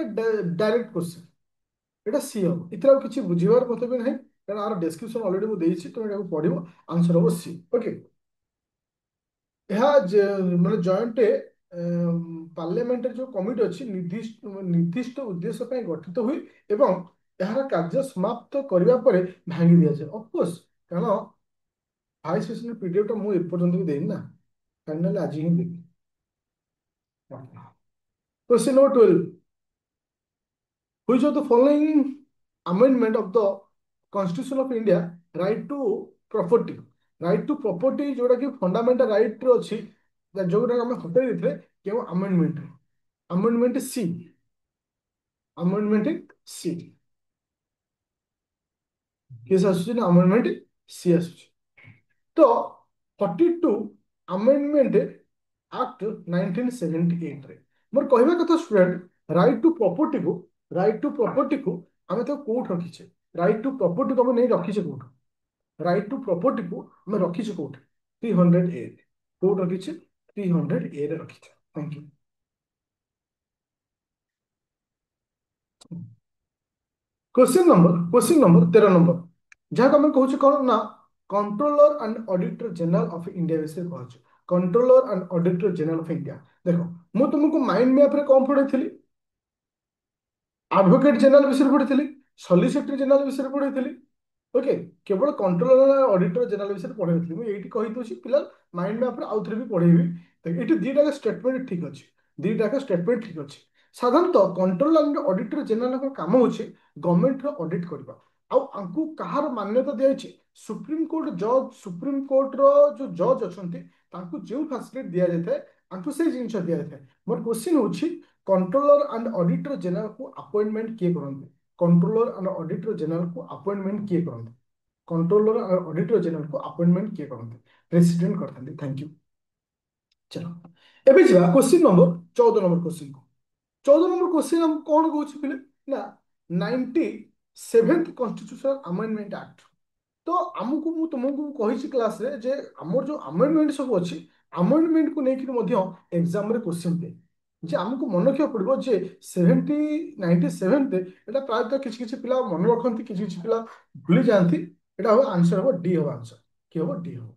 डायरेक्ट क्वेश्चन। এটা ସି ହବ। ଏଥିରେ ଆଉ କିଛି ବୁଝିବାର କଥା ବି ନାହିଁ କାରଣ ଆର ଡେସ୍କ୍ରିପସନ ଅଲରେଡି ମୁଁ ଦେଇଛି, ତମେ ଏଟାକୁ ପଢିବ। ଆନ୍ସର ହବ ସି। ଓକେ, ଏହା ମାନେ ଜଏଣ୍ଟ ପାର୍ଲିଆମେଣ୍ଟରେ ଯୋଉ କମିଟି ଅଛି ନିର୍ଦ୍ଦିଷ୍ଟ ଉଦ୍ଦେଶ୍ୟ ପାଇଁ ଗଠିତ ହୁଏ ଏବଂ ଏହାର କାର୍ଯ୍ୟ ସମାପ୍ତ କରିବା ପରେ ଭାଙ୍ଗି ଦିଆଯାଏ। ଅଫକୋର୍ସ, କାରଣ ଭାଇସ୍ ପ୍ରେସିଡେଣ୍ଟ ପିଡିଏଫ ଟା ମୁଁ ଏପର୍ଯ୍ୟନ୍ତ ବି ଦେଇନି ନା, କାରଣ ନହେଲେ ଆଜି ହିଁ ଦେବି। Question number 12। Which of the following amendment of the Constitution of India right to property? Right to property जोटा कि फंडामेंटल राइट रे अछि, जोटा हम हटाई देथिले केउ अमेंडमेंट रे? अमेंडमेंट सी। अमेंडमेंट सी किस आसुची ना? अमेंडमेंट सी आसुची। तो 42 अमेंडमेंट एक्ट 1978 रे मोर कहवा कथा स्टूडेंट राइट टू प्रॉपर्टी को आमे तो कोठ रखिछे राइट टू प्रॉपर्टी को आमे नहीं रखिछे कोठ राइट टू प्रॉपर्टी को आमे रखिछे कोठ 300 ए कोठ रखिछे 300 ए रे रखिछे thank you question number 13 number जहाँ आम कहूँ कौन ना controller and auditor general of India विषय कहूँ controller and auditor general of India देखो मु तुमको माइंड मैप रे कौन पढ़ी आडभोकेट जनरल विषय पढ़ी सॉलिसिटर जनरल विषय पढ़ी ओके केवल कंट्रोलर ऑडिटर जनरल विषय पढ़े मुझे कही दूसरी पिला माइंड मैप आउ थे भी पढ़ेबी ये दीटा स्टेटमेंट ठीक अच्छे दीटा स्टेटमेंट ठीक अच्छे साधारणतः कंट्रोलर एंड ऑडिटर जनरल काम होचे गवर्नमेंट ऑडिट करबा आंकु कहार मान्यता दिया सुप्रीम कोर्ट रो जो जज अछंती तांकु जो फैसिलिटी दिया जाता है आंकु से जिनिस दिया जाता है मोर क्वेश्चन होची कंट्रोलर एंड ऑडिटर जनरल को अपॉइंटमेंट किए करंती कंट्रोलर एंड ऑडिटर जनरल को अपॉइंटमेंट किए करंती कंट्रोलर और ऑडिटर जनरल को अपॉइंटमेंट किए करते प्रेसिडेंट करते थैंक यू चलो एबे जा क्वेश्चन नंबर 14 नंबर क्वेश्चन को 14 नंबर क्वेश्चन हम कौन कहूँ पिले ना 97th कॉन्स्टिट्यूशनल अमेंडमेंट एक्ट तो आमको मु तुमको कही क्लास रे जे हमर जो अमेंडमेंट सब अच्छी अमेंडमेंट को लेकिन एग्जाम रे क्वेश्चन दे जे आमको मन रखा पड़ो जे 97 एटा प्रायतः किसी किसी पिला मन रखती किसी किसी पिला भूली जाती एटा हो आंसर हो डी हो आंसर कि हो डी हो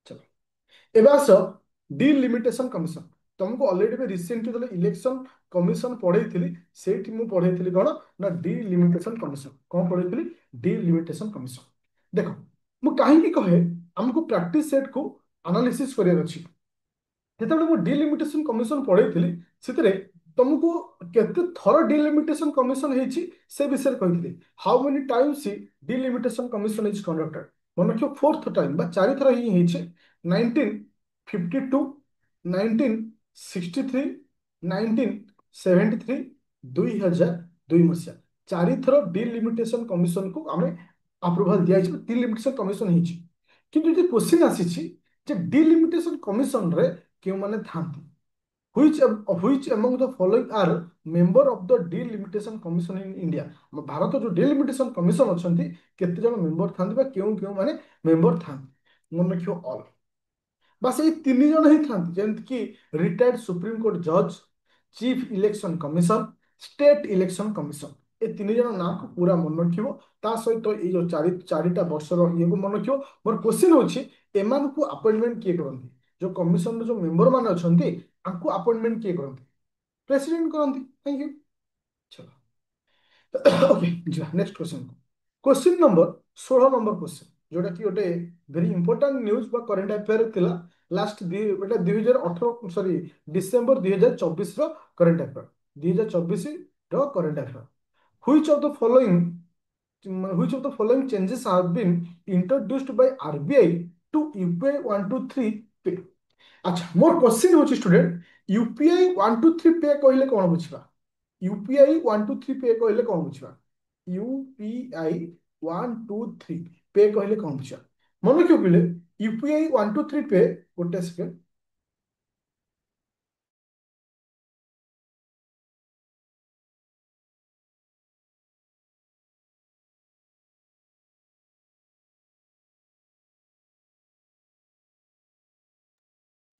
चलो एबे आस डिलिमिटेशन कमिशन तुमको ऑलरेडी भी रिसेंटली जो इलेक्शन कमिशन पढ़ेई सेठी मु पढ़ेई कौन ना डिलिमिटेशन कमिशन कौन पढ़ेई डिलिमिटेशन कमिशन देखो मु कहीं कहे हमको प्रैक्टिस सेट को एनालिसिस करियर अछि ଯେତେବେଳେ ମୁଁ ଡିଲିମିଟେସନ କମିଶନ ପଢେଇଥିଲି ସେଥିରେ ତମକୁ କେତେ ଥର ଡିଲିମିଟେସନ କମିଶନ ହେଇଛି ସେ ବିଷୟରେ କହିଥିଲି how many times delimitation commission is conducted ମନେ ରଖିବ फोर्थ टाइम ବା ଚାରି ଥର ହିଁ ହେଇଛି 1952 1963 1973 2002 ମସିହା ଚାରି ଥର ଡିଲିମିଟେସନ କମିଶନକୁ ଆମେ ଆପ୍ରୁଭାଲ ଦିଆଯାଇଛି ଡିଲିମିଟେସନ କମିଶନ ହେଇଛି କିନ୍ତୁ ଯଦି କ୍ୱେଶ୍ଚିନ୍ ଆସିଛି ଯେ ଡିଲିମିଟେସନ କମିଶନରେ କେଉଁମାନେ ଥାନ୍ତି which among the following are member of the delimitation commission in India ଆମ ଭାରତ ଯୋଉ delimitation commission ଅଛନ୍ତି କେତେ ଜଣ ମେମ୍ବର ଥାନ୍ତି ବା କେଉଁ କେଉଁ ମାନେ ମେମ୍ବର ଥାନ୍ତି ମନେ ରଖିବ ଅଲ୍ ବାସ୍ ଏଇ ତିନି ଜଣ ହିଁ ଥାନ୍ତି ଯେମିତି କି ରିଟାୟାର୍ଡ ସୁପ୍ରିମକୋର୍ଟ ଜଜ୍ chief election commission state election commission ଏ ତିନି ଜଣ ନାଁକୁ ପୁରା ମନେ ରଖିବ ତା ସହିତ ଏଇ ଯୋଉ ଚାରିଟା ବର୍ଷର ଇଏକୁ ମନେ ରଖିବ ମୋର କ୍ୱେଶ୍ଚିନ୍ ହଉଛି ଏମାନଙ୍କୁ ଆପଏଣ୍ଟମେଣ୍ଟ କିଏ କରନ୍ତି ଯୋଉ କମିଶନର ଯୋଉ ମେମ୍ବର ମାନେ ଅଛନ୍ତି ତାଙ୍କୁ ଆପଏଣ୍ଟମେଣ୍ଟ किए करते प्रेसिडेंट करते थैंक यू चलो ओके जी next question question number 16 number question जोटा कि गोटे वेरी इंपोर्टेंट न्यूज बा करंट अफेयर थिला लास्ट एटा 2018 सॉरी डिसेंबर 2024 रो करंट अफेयर 2024 रो current affair which of the following which of the following changes have been introduced by RBI to UPI 123 pay अच्छा more question होची student UPI 123 पे कहले कौन बुझिबा यूपीआई 123 पे कहले कौन बुझिबा यूपीआई 123 पे कहले कौन बुझिबा मन क्यों कहले यूपीआई 123 पे गोटे सेकंड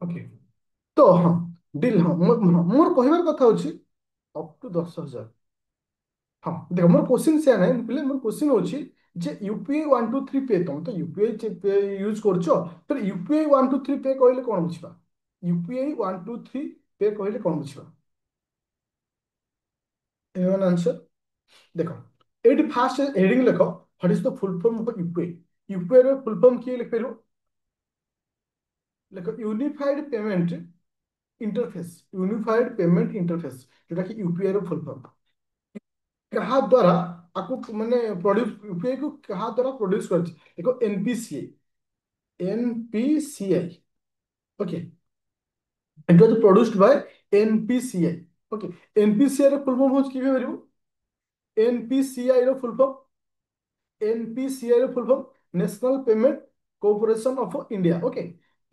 ओके तो हाँ डील हाँ मोर कहबार कथा होची अप टू 10,000 हाँ देखो मोर क्वेश्चन से नहीं पहले मोर क्वेश्चन होची जे यूपीआई 123 पे तुम तो यूपीआई पे यूज करछो फिर यूपीआई 123 पे कहले कौन बुझिबा यूपीआई 123 पे कहले कौन बुझिबा एनीवन आंसर देखो एटी फास्ट हेडिंग लिखो what is the full form of UPI UPI रो फुल फॉर्म किए लिख पेलो लिखो unified payment interface unified payment interface जोटा कि यूपीआई रो फुल फॉर्म कहा द्वारा आपको माने प्रोड्यूस यूपीआई को कहा द्वारा प्रोड्यूस करछि देखो NPCI okay it was produced by NPCI okay NPCI रो फुल फॉर्म हो कि भेरिबो एनपीसीआई रो फुल फॉर्म एनपीसीआई रो full form national payment corporation of India okay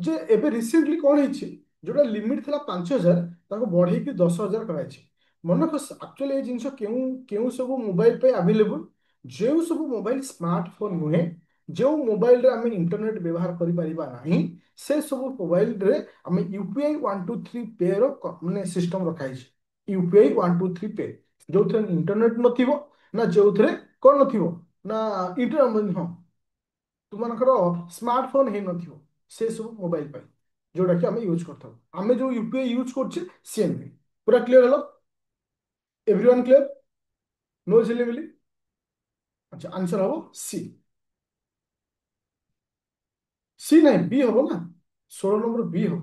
ଯେ ଏବେ ରିସେଣ୍ଟଲି କଣ ହେଇଛି, ଯୋଉଟା ଲିମିଟ ଥିଲା 5,000 ତାକୁ ବଢେଇକି 10,000 କରାଯାଇଛି। ମନେକ ଆକ୍ଚୁଆଲି ଏ ଜିନିଷ କେଉଁ କେଉଁ ସବୁ ମୋବାଇଲ ପାଇଁ ଆଭେଲେବୁଲ, ଯେଉଁ ସବୁ ମୋବାଇଲ ସ୍ମାର୍ଟଫୋନ ନୁହେଁ, ଯେଉଁ ମୋବାଇଲରେ ଆମେ ଇଣ୍ଟରନେଟ ବ୍ୟବହାର କରିପାରିବା ନାହିଁ, ସେ ସବୁ ମୋବାଇଲରେ ଆମେ ୟୁପିଆଇ 1 2 3 ପେ ର ମାନେ ସିଷ୍ଟମ ରଖାଯାଇଛି। ୟୁପିଆଇ 1 2 3 ପେ, ଯୋଉଥିରେ ଇଣ୍ଟରନେଟ ନଥିବ, ନା ଯୋଉଥିରେ କଣ ନଥିବ, ନା ଇଣ୍ଟର ହଁ ତୁମମାନଙ୍କର ସ୍ମାର୍ଟଫୋନ ହେଇନଥିବ, ସେ ସବୁ ମୋବାଇଲ ପାଇଁ ଯୋଉଟା କି ଆମେ ୟୁଜ କରିଥାଉ। ଆମେ ଯୋଉ ୟୁପିଆଇ ୟୁଜ କରୁଛେ ସିଏ ନୁହେଁ। ପୁରା କ୍ଲିୟର ହେଲା? Everyone clear? नो झिल्ली? अच्छा, आंसर हବ सी। सी नहीं, बी हବ ना, 16 नंबर बी हବ।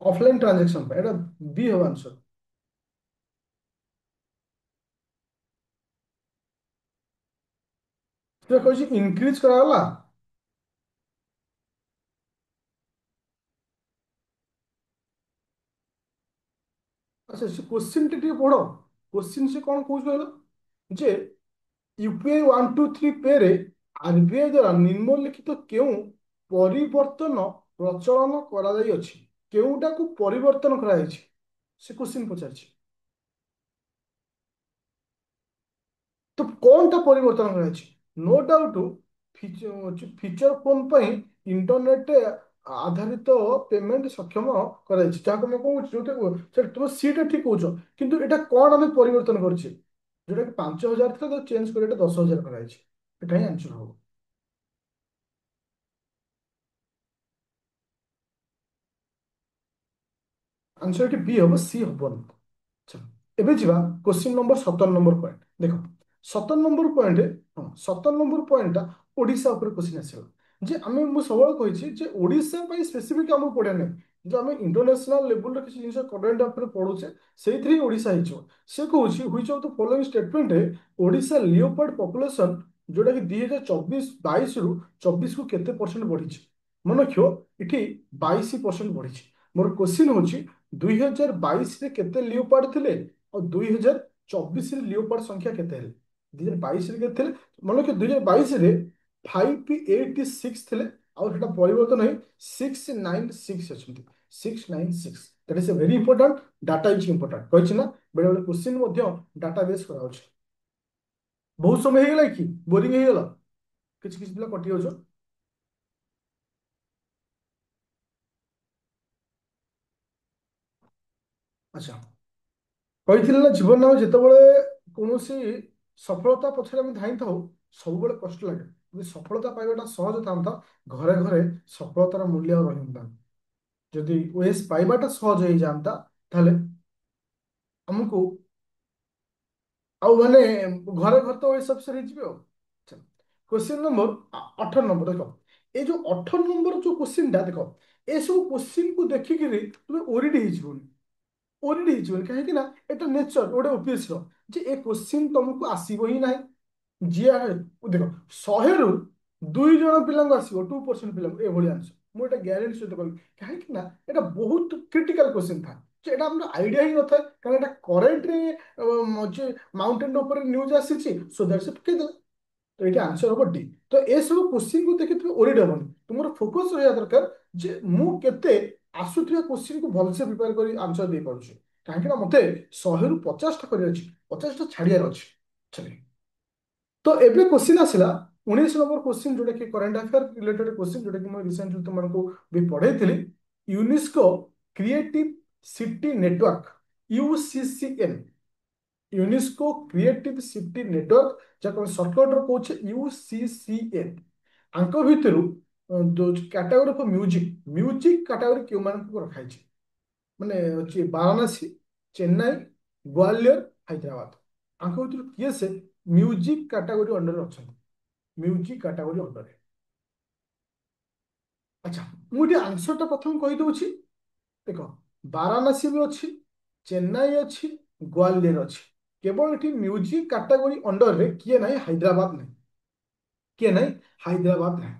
ऑफलाइन ट्रांजैक्शन पे एटा बी हବ आंसर। ସେ କହିଛି ଇନକ୍ରିଜ କରାଗଲା। ଆଚ୍ଛା, ସେ କୋଶ୍ଚିନ୍ ଟି ଟିକେ ପଢ। କୋଶ୍ଚିନ୍ ସେ କଣ କହୁଛି କହିଲ, ଯେ ୟୁପିଆଇ 1 2 3 ପେ ରେ ଆରବିଆଇ ଦ୍ୱାରା ନିମ୍ନଲିଖିତ କେଉଁ ପରିବର୍ତ୍ତନ ପ୍ରଚଳନ କରାଯାଇଅଛି? କେଉଁଟାକୁ ପରିବର୍ତ୍ତନ କରାଯାଇଛି, ସେ କୋଶ୍ଚିନ୍ ପଚାରିଛି। ତ କଣଟା ପରିବର୍ତ୍ତନ କରାଯାଇଛି? ନୋ ଡାଉଟ ଫିଚର ଫୋନ ପାଇଁ ଇଣ୍ଟରନେଟ ଆଧାରିତ ପେମେଣ୍ଟ ସକ୍ଷମ କରାଯାଇଛି, ଯାହାକୁ ଆମେ କହୁଛୁ ଯୋଉଟା ତୁମ ସିଟା ଠିକ କହୁଛ, କିନ୍ତୁ ଏଇଟା କଣ ଆମେ ପରିବର୍ତ୍ତନ କରିଛେ? ଯୋଉଟା କି 5,000 ଥିଲା ତାକୁ ଚେଞ୍ଜ କରି ଏଟା 10,000 କରାଯାଇଛି। ଏଟା ହିଁ ଆନ୍ସର ହବ। ଆନ୍ସର ଏଠି ବି ହବ, ସି ହବନି। ଆଚ୍ଛା, ଏବେ ଯିବା କୋଶ୍ଚିନ୍ ନମ୍ବର 17 ନମ୍ବର ପଏଣ୍ଟ। ଦେଖ 17 ନମ୍ବର ପଏଣ୍ଟ, ହଁ 17 ନମ୍ବର ପଏଣ୍ଟଟା ଓଡ଼ିଶା ଉପରେ କୋଶ୍ଚିନ୍ ଆସିବ। ଯେ ଆମେ, ମୁଁ ସବୁବେଳେ କହିଛି ଯେ ଓଡ଼ିଶା ପାଇଁ ସ୍ପେସିଫିକ ଆମକୁ ପଢିବା ନାହିଁ, ଯେ ଆମେ ଇଣ୍ଟରନ୍ୟାସନାଲ ଲେବୁଲର କିଛି ଜିନିଷ କରେଣ୍ଟ ଉପରେ ପଢୁଛେ, ସେଇଥିରେ ହିଁ ଓଡ଼ିଶା ହେଇଯିବ। ସେ କହୁଛି ହ୍ୱିଚ୍ ଅଫ୍ ଦ ଫଲୋଇଂ ଷ୍ଟେଟମେଣ୍ଟରେ ଓଡ଼ିଶା ଲିଓପାର୍ଡ ପପୁଲେସନ, ଯୋଉଟା କି 2024-22 ରୁ 24 କୁ କେତେ ପରସେଣ୍ଟ ବଢିଛି? ମନେ ରଖିବ, ଏଠି 22% ବଢିଛି। ମୋର କୋଶ୍ଚିନ୍ ହଉଛି 2022ରେ କେତେ ଲିଓପାର୍ଡ ଥିଲେ, ଆଉ 2024ରେ ଲିଓପାର୍ଡ ସଂଖ୍ୟା କେତେ ହେଲେ? 2022ରେ କେତେ ଥିଲେ? ମନେ ରଖିବ 2022ରେ 586 ଥିଲେ, ଆଉ ସେଟା ପରିବର୍ତ୍ତନ ହେଇ 696 ଅଛନ୍ତି। 696, that is a very important. Data is important କହିଛି ନା, ବେଳେବେଳେ କୋଶ୍ଚିନ୍ ମଧ୍ୟ ଡାଟା ବେସ୍ କରାଯାଉଛି। ବହୁତ ସମୟ ହେଇଗଲା କି, ବୋରିଂ ହେଇଗଲା? କିଛି କିଛି ପିଲା କଟି ଯାଉଛ। ଆଚ୍ଛା, କହିଥିଲେ ନା ଜୀବନରେ ଆମେ ଯେତେବେଳେ କୌଣସି ସଫଳତା ପଛରେ ଆମେ ଧାଇଁଥାଉ, ସବୁବେଳେ କଷ୍ଟ ଲାଗେ। ଯଦି ସଫଳତା ପାଇବାଟା ସହଜ ଥାନ୍ତା, ଘରେ ଘରେ ସଫଳତାର ମୂଲ୍ୟ ଆଉ ରହିନଥାନ୍ତା। ଯଦି ଓଏସ୍ ପାଇବାଟା ସହଜ ହେଇଯାଆନ୍ତା, ତାହେଲେ ଆମକୁ ଆଉ ମାନେ ଘରେ ଘରେ ତ ଓଏସ୍ ଅଫିସର ହେଇଯିବେ ଆଉ। क्वेश्चन नंबर 18 नंबर देख। ये जो 18 नंबर जो क्वेश्चन टा देख, एसବୁ क्वेश्चन को देखिकी तुम ओरिड ହେଇଯିବନି। ओरिड ହେଇଯିବନି କାହିଁକି ନା ଏଟା ନେଚର ଗୋଟେ ଓପିଏସ୍ ର, ଯେ ଏ क्वेश्चन ତୁମକୁ ଆସିବ ହିଁ ନାହିଁ। ଯିଏ ଦେଖ, 100ରୁ 2 ଜଣ ପିଲାଙ୍କୁ ଆସିବ, 2% ପିଲାଙ୍କୁ ଏଭଳି ଆନ୍ସର। ମୁଁ ଏଟା ଗ୍ୟାରେଣ୍ଟି ସହିତ କହିବି, କାହିଁକି ନା ଏଟା ବହୁତ କ୍ରିଟିକାଲ क्वेश्चन ଥାଏ, ଯେ ଏଟା ଆମର ଆଇଡିଆ ହିଁ ନଥାଏ। କାରଣ ଏଟା କରେଣ୍ଟରେ ଯେ ମାଉଣ୍ଟେନ ଉପରେ ନ୍ୟୁଜ ଆସିଛି, ସୋ ଦ୍ୟାଟ୍ସ ସେ ପକେଇଦେଲା। ତ ଏଇଠି ଆନ୍ସର ହବ ଡି। ତ ଏସବୁ କ୍ୱେଶ୍ଚିନ୍ କୁ ଦେଖି ତୁମେ ଓରିଡ୍ ହବନି, ତୁମର ଫୋକସ ରହିବା ଦରକାର ଯେ ମୁଁ କେତେ ଆସୁଥିବା କ୍ୱେଶ୍ଚିନ୍ କୁ ଭଲସେ ପ୍ରିପେୟାର କରି ଆନ୍ସର ଦେଇପାରୁଛି। କାହିଁକି ନା ମତେ 100ରୁ 50ଟା କରିବାର ଅଛି, 50ଟା ଛାଡିବାର ଅଛି। ବୁଝିଲେ? ତ ଏବେ କ୍ୱେଶ୍ଚିନ୍ ଆସିଲା 19 ନମ୍ବର କ୍ୱେଶ୍ଚିନ୍, ଯୋଉଟା କି କରେଣ୍ଟ ଆଫେୟାର ରିଲେଟେଡ୍ କ୍ୱେଶ୍ଚିନ୍, ଯୋଉଟା କି ମୁଁ ରିସେଣ୍ଟଲି ତୁମମାନଙ୍କୁ ବି ପଢେଇଥିଲି। UNESCO creative city network, UCCN, UNESCO creative city network, ଯାହାକୁ ଆମେ ସର୍ଟକଟରେ କହୁଛେ ୟୁସିସିଏନ୍। ଆଙ୍କ ଭିତରୁ category of music, music category କେଉଁମାନଙ୍କୁ ରଖାଯାଇଛି? ମାନେ ଅଛି ବାରାଣସୀ, ଚେନ୍ନାଇ, ଗ୍ୱାଲିୟର, ହାଇଦ୍ରାବାଦ। ଆଙ୍କ ଭିତରୁ କିଏ ସେ ମ୍ୟୁଜିକ କ୍ୟାଟାଗୋରୀ ଅଣ୍ଡରରେ ଅଛନ୍ତି? ମ୍ୟୁଜିକ କ୍ୟାଟାଗୋରୀ ଅଣ୍ଡରରେ। ଆଚ୍ଛା, ମୁଁ ଏଠି ଆନ୍ସରଟା ପ୍ରଥମେ କହିଦଉଛି। ଦେଖ, ବାରାଣସୀ ବି ଅଛି, ଚେନ୍ନାଇ ଅଛି, ଗ୍ୱାଲିୟର ଅଛି। କେବଳ ଏଠି ମ୍ୟୁଜିକ କାଟାଗୋରୀ ଅଣ୍ଡରରେ କିଏ ନାହିଁ? ହାଇଦ୍ରାବାଦ ନାହିଁ। କିଏ ନାହିଁ? ହାଇଦ୍ରାବାଦ ନାହିଁ।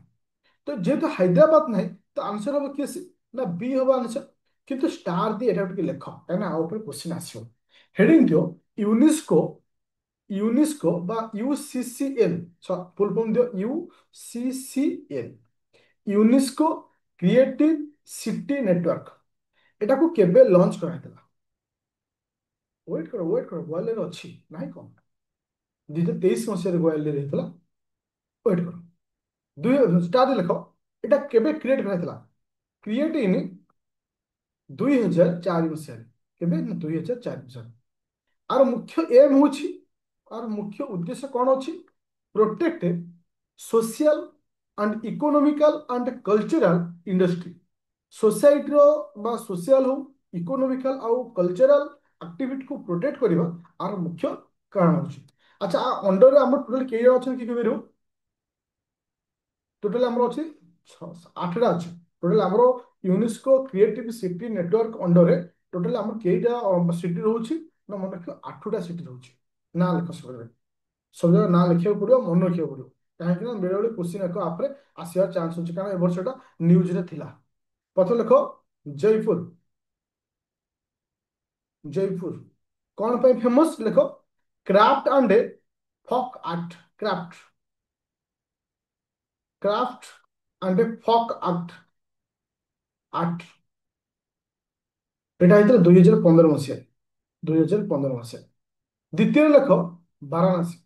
ତ ଯେହେତୁ ହାଇଦ୍ରାବାଦ ନାହିଁ, ତ ଆନ୍ସର ହବ କିଏ? ନା ବି ହବ ଆନ୍ସର। କିନ୍ତୁ ଷ୍ଟାର দিয়ে এটা ଟିକେ ଲେଖ, କାହିଁକିନା ଆଉ ଉପରେ କ୍ୱେଶ୍ଚିନ୍ ଆସିବ। ହେଡିଂ ଦିଅ ୟୁନେସ୍କୋ ୟୁନେସ୍କୋ ବା ୟୁସିସିଏଲ, ଫୁଲ ଫର୍ମ ଦିଅ, ୟୁସିସିଏଲ, ୟୁନେସ୍କୋ କ୍ରିଏଟିଭ ସିଟି ନେଟୱାର୍କ, ଏଟାକୁ କେବେ ଲଞ୍ଚ କରାଯାଇଥିଲା? ୱେଟ୍ କର ଗୋଆଲିୟର ଅଛି ନାହିଁ କଣ? 2023 ମସିହାରେ ଗୋଆଲିୟର ହେଇଥିଲା। ୱେଟ୍ କର, ଦୁଇ ଷ୍ଟାର୍ଟ ଲେଖ, ଏଟା କେବେ କ୍ରିଏଟ କରାଯାଇଥିଲା? କ୍ରିଏଟ ଇନ୍ 2004 ମସିହାରେ। କେବେ ନା 2004 ମସିହାରେ। ଆର ମୁଖ୍ୟ ଏମ୍ ହେଉଛି, ଆର ମୁଖ୍ୟ ଉଦ୍ଦେଶ୍ୟ କ'ଣ ଅଛି? Protect social and economical and cultural industry. ସୋସାଇଟିର ବା ସୋସିଆଲ ହଉ, ଇକୋନୋମିକାଲ ଆଉ କଲଚରାଲ ଆକ୍ଟିଭିଟିକୁ ପ୍ରୋଟେକ୍ଟ କରିବା ଆର ମୁଖ୍ୟ କାରଣ ହେଉଛି। ଆଚ୍ଛା, ଅଣ୍ଡରରେ ଆମର ଟୋଟାଲ କେଇ ଜଣ ଅଛନ୍ତି କି କେବେ? ଟୋଟାଲ ଆମର ଅଛି 8ଟା ଅଛି। ଟୋଟାଲ ଆମର ୟୁନେସ୍କୋ କ୍ରିଏଟିଭ ସିଟି ନେଟୱାର୍କ ଅଣ୍ଡରରେ ଟୋଟାଲ ଆମର କେଇଟା ସିଟି ରହୁଛି ନା? ମନେ ରଖିବ, 8ଟା ସିଟି ରହୁଛି। ନାଁ ଲେଖ ସବୁବେଳେ, ସବୁଯାକ ନାଁ ଲେଖିବାକୁ ପଡିବ, ମନେ ରଖିବାକୁ ପଡିବ। କାହିଁକି ନା ବେଳେବେଳେ କ୍ୱେଶ୍ଚିନ୍ ଏକ ଆପରେ ଆସିବାର ଚାନ୍ସ ଅଛି, କାରଣ ଏ ବର୍ଷ ଏଟା ନ୍ୟୁଜରେ ଥିଲା। ପ୍ରଥମ ଲେଖ ଜୟପୁର। ଜୟପୁର କଣ ପାଇଁ ଫେମସ? ଲେଖ craft and folk art. Craft, craft and folk art, art. ଏଟା ହେଇଥିଲା 2015 ମସିହାରେ। 2015 ମସିହା। ଦ୍ୱିତୀୟ ଲେଖ ବାରାଣସୀ।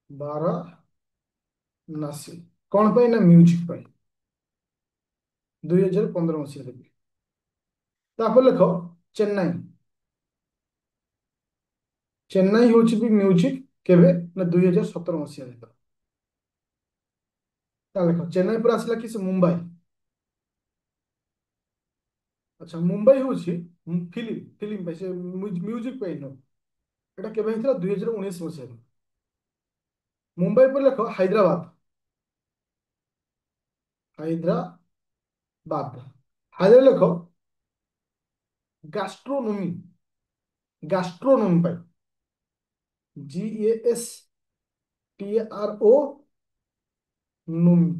ବାରାଣସୀ କଣ ପାଇଁ ନା ମ୍ୟୁଜିକ ପାଇଁ। 2015 ମସିହାରେ। ତାପରେ ଲେଖ ଚେନ୍ନାଇ। ଚେନ୍ନାଇ ହେଉଛି ବି ମ୍ୟୁଜିକ କେବେ ନା 2017 ମସିହାରେ ହେଇଥିଲା। ତା ଲେଖ ଚେନ୍ନାଇ ପରେ ଆସିଲା କି ସେ ମୁମ୍ବାଇ। ଆଚ୍ଛା, ମୁମ୍ବାଇ ହେଉଛି ଫିଲ୍ମ, ଫିଲ୍ମ ପାଇଁ, ସେ ମ୍ୟୁଜିକ ପାଇଁ ନୁହଁ। ଏଟା କେବେ ହେଇଥିଲା? 2019 ମସିହାରେ। ମୁମ୍ବାଇ ପରେ ଲେଖ ହାଇଦ୍ରାବାଦ। ହାଇଦ୍ରାବାଦ। ହାଇଦ୍ରାବାଦ ଲେଖ ଗାଷ୍ଟ୍ରୋନୋମି। ଗାଷ୍ଟ୍ରୋନୋମି ପାଇଁ, GASTRO ନୋମି,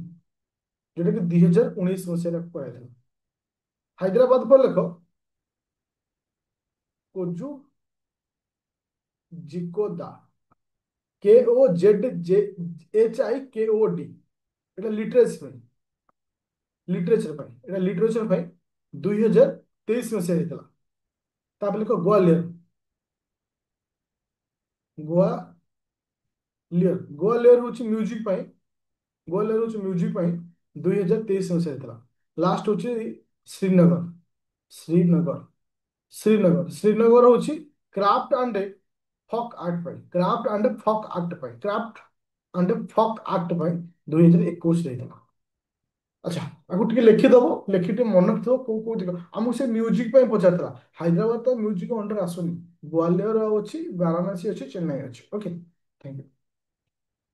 ଯୋଉଟା କି 2019 ମସିହାରେ କରାଯାଇଥିଲା। ହାଇଦ୍ରାବାଦ ପରେ ଲେଖ କୋଜୁ ଜିକୋଦା। KOZHIKOD। এটা লিটারেସି ପାଇଁ, ଲିଟରେଚର ପାଇଁ, ଏଟା ଲିଟରେଚର ପାଇଁ 2023 ମସିହା ହେଇଥିଲା। ତାପରେ ଲେଖ ଗୋଆଲିୟର। ଗୋଆଲିୟର, ଗୋଆଲିୟର ହଉଛି ମ୍ୟୁଜିକ ପାଇଁ। ଗୋଆଲିୟର ହଉଛି ମ୍ୟୁଜିକ ପାଇଁ 2023 ମସିହା ହେଇଥିଲା। ଲାଷ୍ଟ ହଉଛି ଶ୍ରୀନଗର। ଶ୍ରୀନଗର, ଶ୍ରୀନଗର ହଉଛି କ୍ରାଫ୍ଟ ଆଣ୍ଡ ଫକ୍ ଆର୍ଟ ପାଇଁ। କ୍ରାଫ୍ଟ ଆଣ୍ଡ ଫକ୍ ଆର୍ଟ ପାଇଁ, କ୍ରାଫ୍ଟ ଆଣ୍ଡ ଫକ୍ ଆର୍ଟ ପାଇଁ 2021 ହେଇଥିଲା। ଆଚ୍ଛା, ଆକୁ ଟିକେ ଲେଖିଦବ, ଲେଖି ଟିକେ ମନେ ରଖିଥିବ କୋଉ କୋଉ ଦିଗ। ଆମକୁ ସେ ମ୍ୟୁଜିକ ପାଇଁ ପଚାରିଥିଲା। ହାଇଦ୍ରାବାଦ ତ ମ୍ୟୁଜିକ ଅଣ୍ଡର ଆସୁନି। ଗ୍ୱାଲିୟର ଅଛି, ବାରାଣସୀ ଅଛି, ଚେନ୍ନାଇ ଅଛି। Okay, thank you.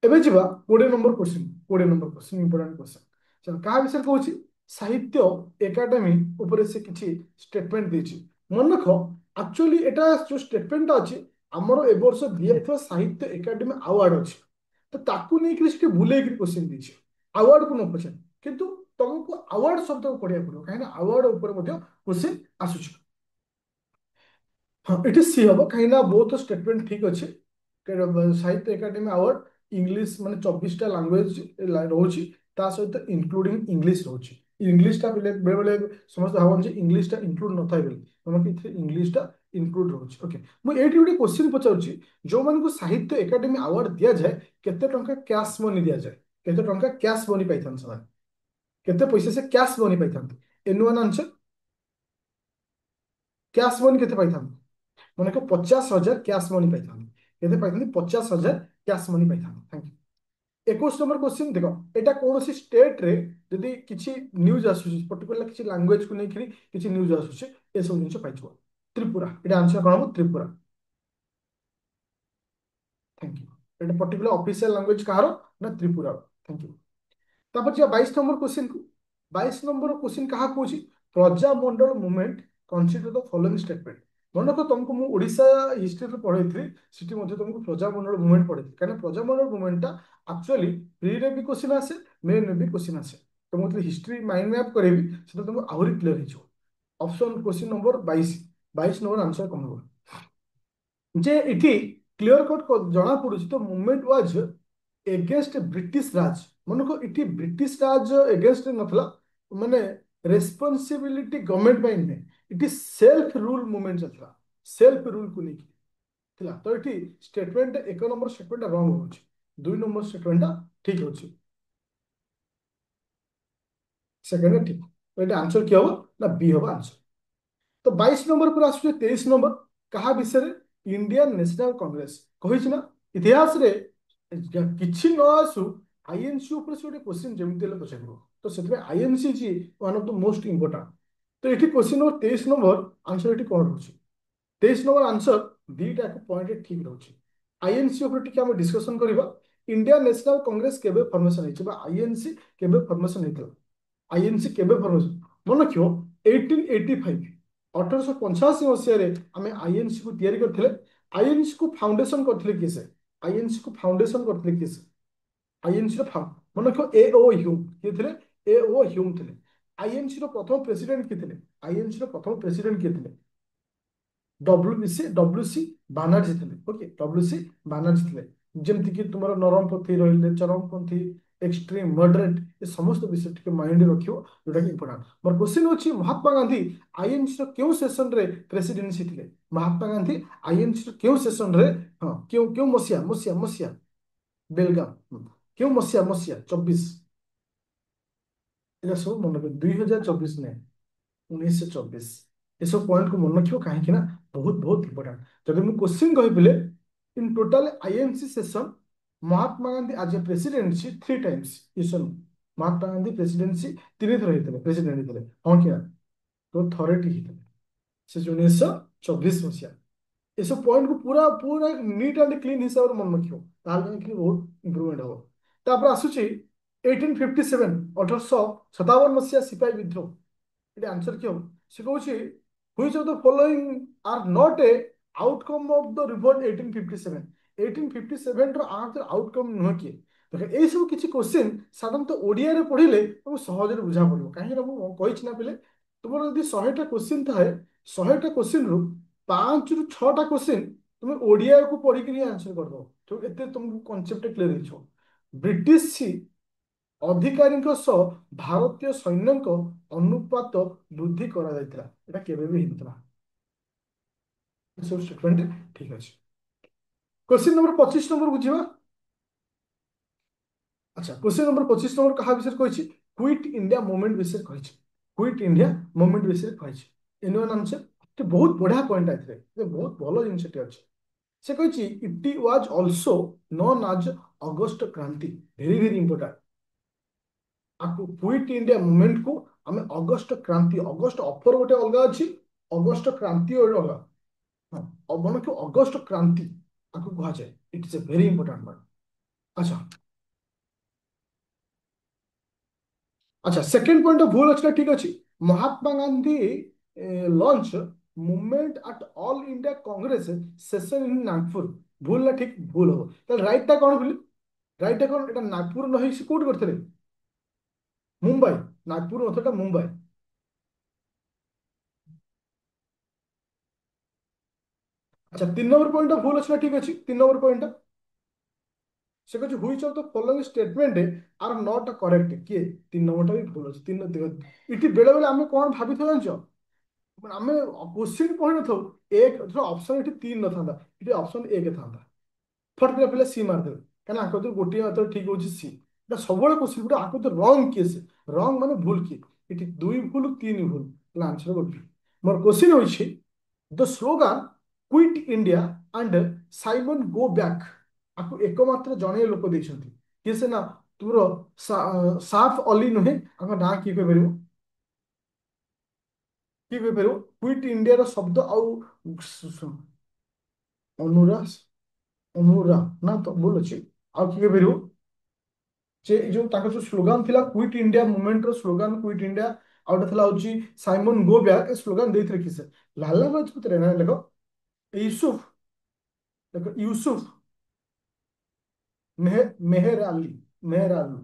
ଏବେ ଯିବା 20 number question. 20 number question, important question. କାହା ବିଷୟରେ କହୁଛି? ସାହିତ୍ୟ ଏକାଡେମୀ ଉପରେ ସେ କିଛି ଷ୍ଟେଟମେଣ୍ଟ ଦେଇଛି। ମନେ ରଖ, ଆକ୍ଚୁଆଲି ଏଟା ଯୋଉ ଷ୍ଟେଟମେଣ୍ଟଟା ଅଛି, ଆମର ଏ ବର୍ଷ ଦିଆଯାଇଥିବା ସାହିତ୍ୟ ଏକାଡେମୀ ଆୱାର୍ଡ ଅଛି। ତ ତାକୁ ନେଇକି ସେଠି ଭୁଲେଇକିରି କ୍ୱେଶ୍ଚିନ୍ ଦେଇଛି। ଆୱାର୍ଡକୁ ନ ପଚାରି, କିନ୍ତୁ ତମକୁ ଆୱାର୍ଡ ଶବ୍ଦକୁ ପଢିବାକୁ ପଡିବ, କାହିଁକିନା ଆୱାର୍ଡ ଉପରେ ମଧ୍ୟ କ୍ୱେଶ୍ଚିନ୍ ଆସୁଛି। ହଁ, ଏଠି ସି ହବ, କାହିଁକିନା ବହୁତ ଷ୍ଟେଟମେଣ୍ଟ ଠିକ ଅଛି। ସାହିତ୍ୟ ଏକାଡେମୀ ଆୱାର୍ଡ ଇଂଲିଶ ମାନେ 24ଟା ଲାଙ୍ଗୁଏଜ ରହୁଛି, ତା ସହିତ ଇନକ୍ଲୁଡିଂ ଇଂଲିଶ ରହୁଛି। ଇଂଲିଶଟା ବେଳେବେଳେ ସମସ୍ତେ ଭାବନ୍ତି ଯେ ଇଂଲିଶଟା ଇନକ୍ଲୁଡ ନଥାଏ ବୋଲି, ତମକୁ ଏଥିରେ ଇଂଲିଶଟା ଇନକ୍ଲୁଡ ରହୁଛି। ଓକେ, ମୁଁ ଏଇଠି ଗୋଟେ କ୍ୱେଶ୍ଚିନ୍ ପଚାରୁଛି, ଯୋଉମାନଙ୍କୁ ସାହିତ୍ୟ ଏକାଡେମୀ ଆୱାର୍ଡ ଦିଆଯାଏ, କେତେ ଟଙ୍କା କ୍ୟାଶ ମନି ଦିଆଯାଏ? କେତେ ଟଙ୍କା କ୍ୟାଶ ମନି ପାଇଥାନ୍ତି ସେମାନେ? କେତେ ପଇସା ସେ କ୍ୟାଶ ମନି ପାଇଥାନ୍ତି? ଏନୁଆନ ଆନ୍ସର, କ୍ୟାଶ ମନି କେତେ ପାଇଥାନ୍ତି? ମନେକ 50,000 କ୍ୟାଶ ମନି ପାଇଥାନ୍ତି। କେତେ ପାଇଥାନ୍ତି? 50,000 କ୍ୟାଶ ମନି ପାଇଥାନ୍ତି। Thank you. 21 ନମ୍ବର କ୍ୱେଶ୍ଚିନ୍ ଦେଖ, ଏଟା କୌଣସି ଷ୍ଟେଟରେ ଯଦି କିଛି ନ୍ୟୁଜ ଆସୁଛି, ପର୍ଟିକୁଲାର କିଛି ଲାଙ୍ଗୁଏଜକୁ ନେଇକି କିଛି ନ୍ୟୁଜ ଆସୁଛି, ଏସବୁ ଜିନିଷ ପାଇଯିବ। ତ୍ରିପୁରା, ଏଟା ଆନ୍ସର କଣ ହବ? ତ୍ରିପୁରା। Thank you. ଏଟା ପର୍ଟିକୁଲାର ଅଫିସିଆଲ ଲାଙ୍ଗୁଏଜ କାହାର? ନା ତ୍ରିପୁରା। Thank you. ତାପରେ ଯିବା 22 ନମ୍ବର କ୍ୱେଶ୍ଚିନ୍ କୁ। 22 ନମ୍ବର କ୍ୱେଶ୍ଚିନ୍ କାହା କହୁଛି? Praja Mandal movement consider the following statement. ମନେ ରଖ, ତମକୁ ମୁଁ ଓଡ଼ିଶା ହିଷ୍ଟ୍ରିରେ ପଢେଇଥିଲି, ସେଠି ମଧ୍ୟ ତମକୁ ପ୍ରଜାମଣ୍ଡଳ ମୁଭମେଣ୍ଟ ପଢେଇଥିଲି, କାହିଁକିନା ପ୍ରଜାମଣ୍ଡଳ ମୁଭମେଣ୍ଟଟା ଆକ୍ଚୁଆଲି ପ୍ରିରେ ବି କ୍ୱେଶ୍ଚିନ୍ ଆସେ, ମେନ୍ରେ ବି କ୍ୱେଶ୍ଚିନ୍ ଆସେ। ତ ମୁଁ ଯେତେବେଳେ ହିଷ୍ଟ୍ରି ମାଇଣ୍ଡ ମ୍ୟାପ୍ କରେଇବି, ସେଟା ତମକୁ ଆହୁରି କ୍ଲିୟର ହେଇଯିବ। Option question number 22। 22 number answer କଣ ହବ? ଯେ ଏଠି क्लियर कट जना पड़ी तो मूवमेंट वाज एगेंस्ट ब्रिटिश राज। मन को इटी ब्रिटिश राज एगेंस्ट नथला, माने रेस्पॉन्सिबिलिटी गवर्नमेंट में नहीं, इटी सेल्फ रूल मूवमेंट चलता, सेल्फ रूल को लेकिन थिला। तो इटी स्टेटमेंट एक नंबर स्टेटमेंट रॉन्ग होची, दुई नंबर स्टेटमेंट ठीक होची, सेकंड ठीक। तो ये आंसर क्या होगा ना, बी होगा आंसर। तो 22 नंबर पर आसुचे 23 नंबर कहा विषय, इंडियन नेशनल कांग्रेस कही ना इतिहास रे किछि न आसु आईएनसी ऊपर से गोटे क्वेश्चन जमीती हेले पचार, तो से आईएनसी जी one of the most important. तो ये क्वेश्चन नंबर 23 नंबर आंसर ये कौन रोचे, 23 नंबर आंसर दीटा पॉइंट ठीक रोचे। आईएनसी ऊपर टिके हम डिस्कशन करबा, इंडियन नेशनल कांग्रेस केबे फॉर्मेशन होइछ बा आईएनसी केबे फॉर्मेशन होइतला। आईएनसी केबे फॉर्मेशन मन रखियो, 1885 1885 मसीह आम आईएनसी को तैयारी करथिले। आईएनसी को फाउंडेशन करथिले किए से, आईएनसी को फाउंडेशन करथिले किए से, आईएनसी रो मन रखियो ए ओ ह्यूम किए थिले, ए ओ ह्यूम थिले। आईएनसी रो प्रथम प्रेसिडेंट किए थिले, आईएनसी रो प्रथम प्रेसिडेंट किए थिले, डब्ल्यूसी बानार्जी थे। ओके, डब्ल्यूसी बानार्जी थे। जमती कि तुम नरमपंथी रही, चरमपंथी, एक्सट्रीम मॉडरेट, ये समस्त विषय टिके माइंड रखियो, जोटा कि इंपोर्टेंट। मोर क्वेश्चन अछि महात्मा गांधी आईएनसी रो क्यों सेशन रे प्रेसिडेंसी थे, महात्मा गांधी आईएनसी रो क्यों सेशन रे, हां क्यों क्यों मसिया मसिया मसिया बेलगाम, क्यों मसिया मसिया 24, एटा सब मन रख 2024 ने 1924, ये सब पॉइंट को मन रखियो कहीं ना बहुत बहुत इंपोर्टेंट। जब मुझे क्वेश्चन कही इन total INC session Mahatma Gandhi आज ए प्रेसिडेंसी 3 टाइम्स, ये सुन महात्मा गांधी प्रेसिडेंसी 3 थर होते प्रेसिडेंट होते, हाँ क्या तो थरे टी होते से 1924 मसीहा। ये सब पॉइंट को पूरा पूरा नीट एंड क्लीन हिसाब से मन रखियो, ताल में बहुत इंप्रूवमेंट हो। तापर आसुची 1857 1857 मसीहा सिपाही विद्रोह, ये आंसर क्यों से कहूँ which of the following are not a outcome of the revolt 1857, 1857 ର आउटकम नुह किए। देख ये सब किसी क्वेश्चन साधारणतः ओडिया रे पढ़िले तुम सहज बुझा पड़ो, कहीं ना पिले तुम यदि 100टा क्वेश्चन थाए 100टा क्वेश्चन रु 5 ରୁ 6टा क्वेश्चन तुम ओडिया को पढ़िक आंसर कर दो, तो एते तुमको कॉन्सेप्ट क्लियर हो। ब्रिटिश ଅଧିକାରୀଙ୍କ ସହ ଭାରତୀୟ ସୈନ୍ୟଙ୍କ ଅନୁପାତ ବୃଦ୍ଧି କରାଯାଇଥିଲା, ଏଟା କେବେ ବି ହେଇନଥିଲା। ସବୁ ଷ୍ଟେଟମେଣ୍ଟ ଠିକ ଅଛି। क्वेश्चन नंबर 25 नंबर बुझିବା। अच्छा, क्वेश्चन नंबर 25 नंबर कहा विषय कहिछि, क्विट इंडिया मूवमेंट विषय कहिछि, क्विट इंडिया मूवमेंट विषय कहिछि। एनुअन आंसर ते बहुत बढ़िया पॉइंट आइथले, ये बहुत भलो जिनसटी अछि। से कहिछि it was also known as August Kranti, very very important. आपको क्विट इंडिया मूवमेंट को आम अगस्त क्रांति, अगस्त अफर गोटे अलग अच्छी, अगस्त क्रांति गोटे अलग, हाँ मन को अगस्त क्रांति आपको कह जाए, it is a very important word. अच्छा अच्छा, सेकंड पॉइंट भूल अच्छी ठीक अच्छी। Mahatma Gandhi launch movement at all India Congress session in Nagpur, भूल ना ठीक, भूल हो तो राइट टा कौन बोली, राइट टा कौन, एटा नागपुर न होई कोड करथले, मुंबई, नागपुर नथटा मुंबई। अच्छा 3 नंबर पॉइंट भूल अच्छी ठीक अच्छी, 3 नंबर पॉइंट से कहते which of the following statement are not correct, किए 3 नंबरटा भी भूल अच्छे। तीन इटी बेले बेले आम कौन भाभी था जानछ, आम क्वेश्चन पढ़ी नथौ एक ऑप्शन ये 3 न था, ये ऑप्शन एक था, फट पे पिला सी मारदेवे क्या आंक तो गोटे मतलब ठीक होची सी, এটা ସବୁବେଳେ क्वेश्चन गुटा आंक तो रॉन्ग किए से, रॉन्ग माने भूल किए, এটি 2 ভুল 3 ভুল, তাহলে आंसर गोटे। मोर क्वेश्चन होइछि the slogan quit India and Simon go back आपको एकमात्र जणे लोक देइछंती, किए से ना तुमरो साफ अली नुहे आंक ना की कह परिबो, की कह परिबो क्विट इंडिया रो शब्द आउ अनुरा, अनुरा ना तो भूल अछि, आउ की कह परिबो जे जो ताकर जो स्लोगान थिला क्विट इंडिया मूवमेंट रो स्लोगान क्विट इंडिया, आउट थिला होची साइमन गो बैक, स्लोगान देइथरे किसे लाला लाजपत राय ना देखो, यूसुफ, देखो यूसुफ मेहर अली, मेहर अली,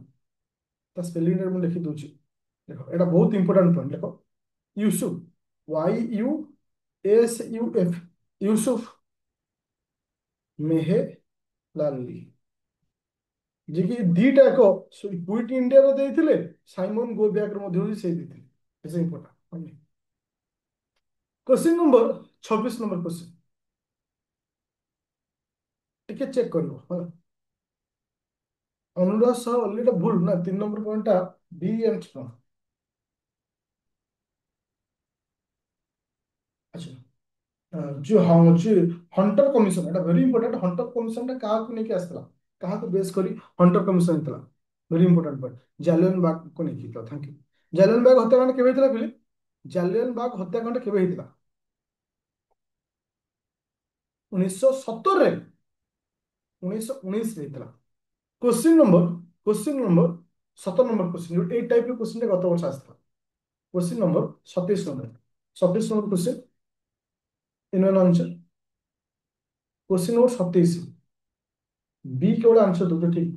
ता स्पेलिंग रे मैं लिखि दोची, देखो एटा बहुत इंपोर्टेंट पॉइंट, देखो Yusuf, Y U S U F, Yusuf Meherally, ଯିଏକି ଦିଟା ଏକ କୁଇଟ୍ ଇଣ୍ଡିଆର ଦେଇଥିଲେ, ସାଇମନ ଗୋ ବ୍ୟାଗର ମଧ୍ୟ ବି ସେ ଦେଇଥିଲେ। Important. Question number 26 number question टिके चेक करियो होला। अनुराग सह अलरेडी भूल ना 3 नंबर पॉइंट बी एंड कौन। अच्छा जो हाँ जो हंटर कमिशन एटा वेरी इंपोर्टेंट। हंटर कमिशन टा कहा को लेके आसला, कहा को बेस करी हंटर कमिशन हेतला। Very important point Jallian Bagh को लेके तो थैंक यू। जालियन बाग हत्याकांड केबे हेतला फिलिप? जालियन बाग हत्याकांड केबे हेतला? 1917 रे? 1919 रे हेतला। Question number question number 17 number question ए टाइप रो क्वेश्चन गत वर्ष आसला। Question number 27 number 27 number question in one answer. Question number 27 B केवल आंसर दो तो ठीक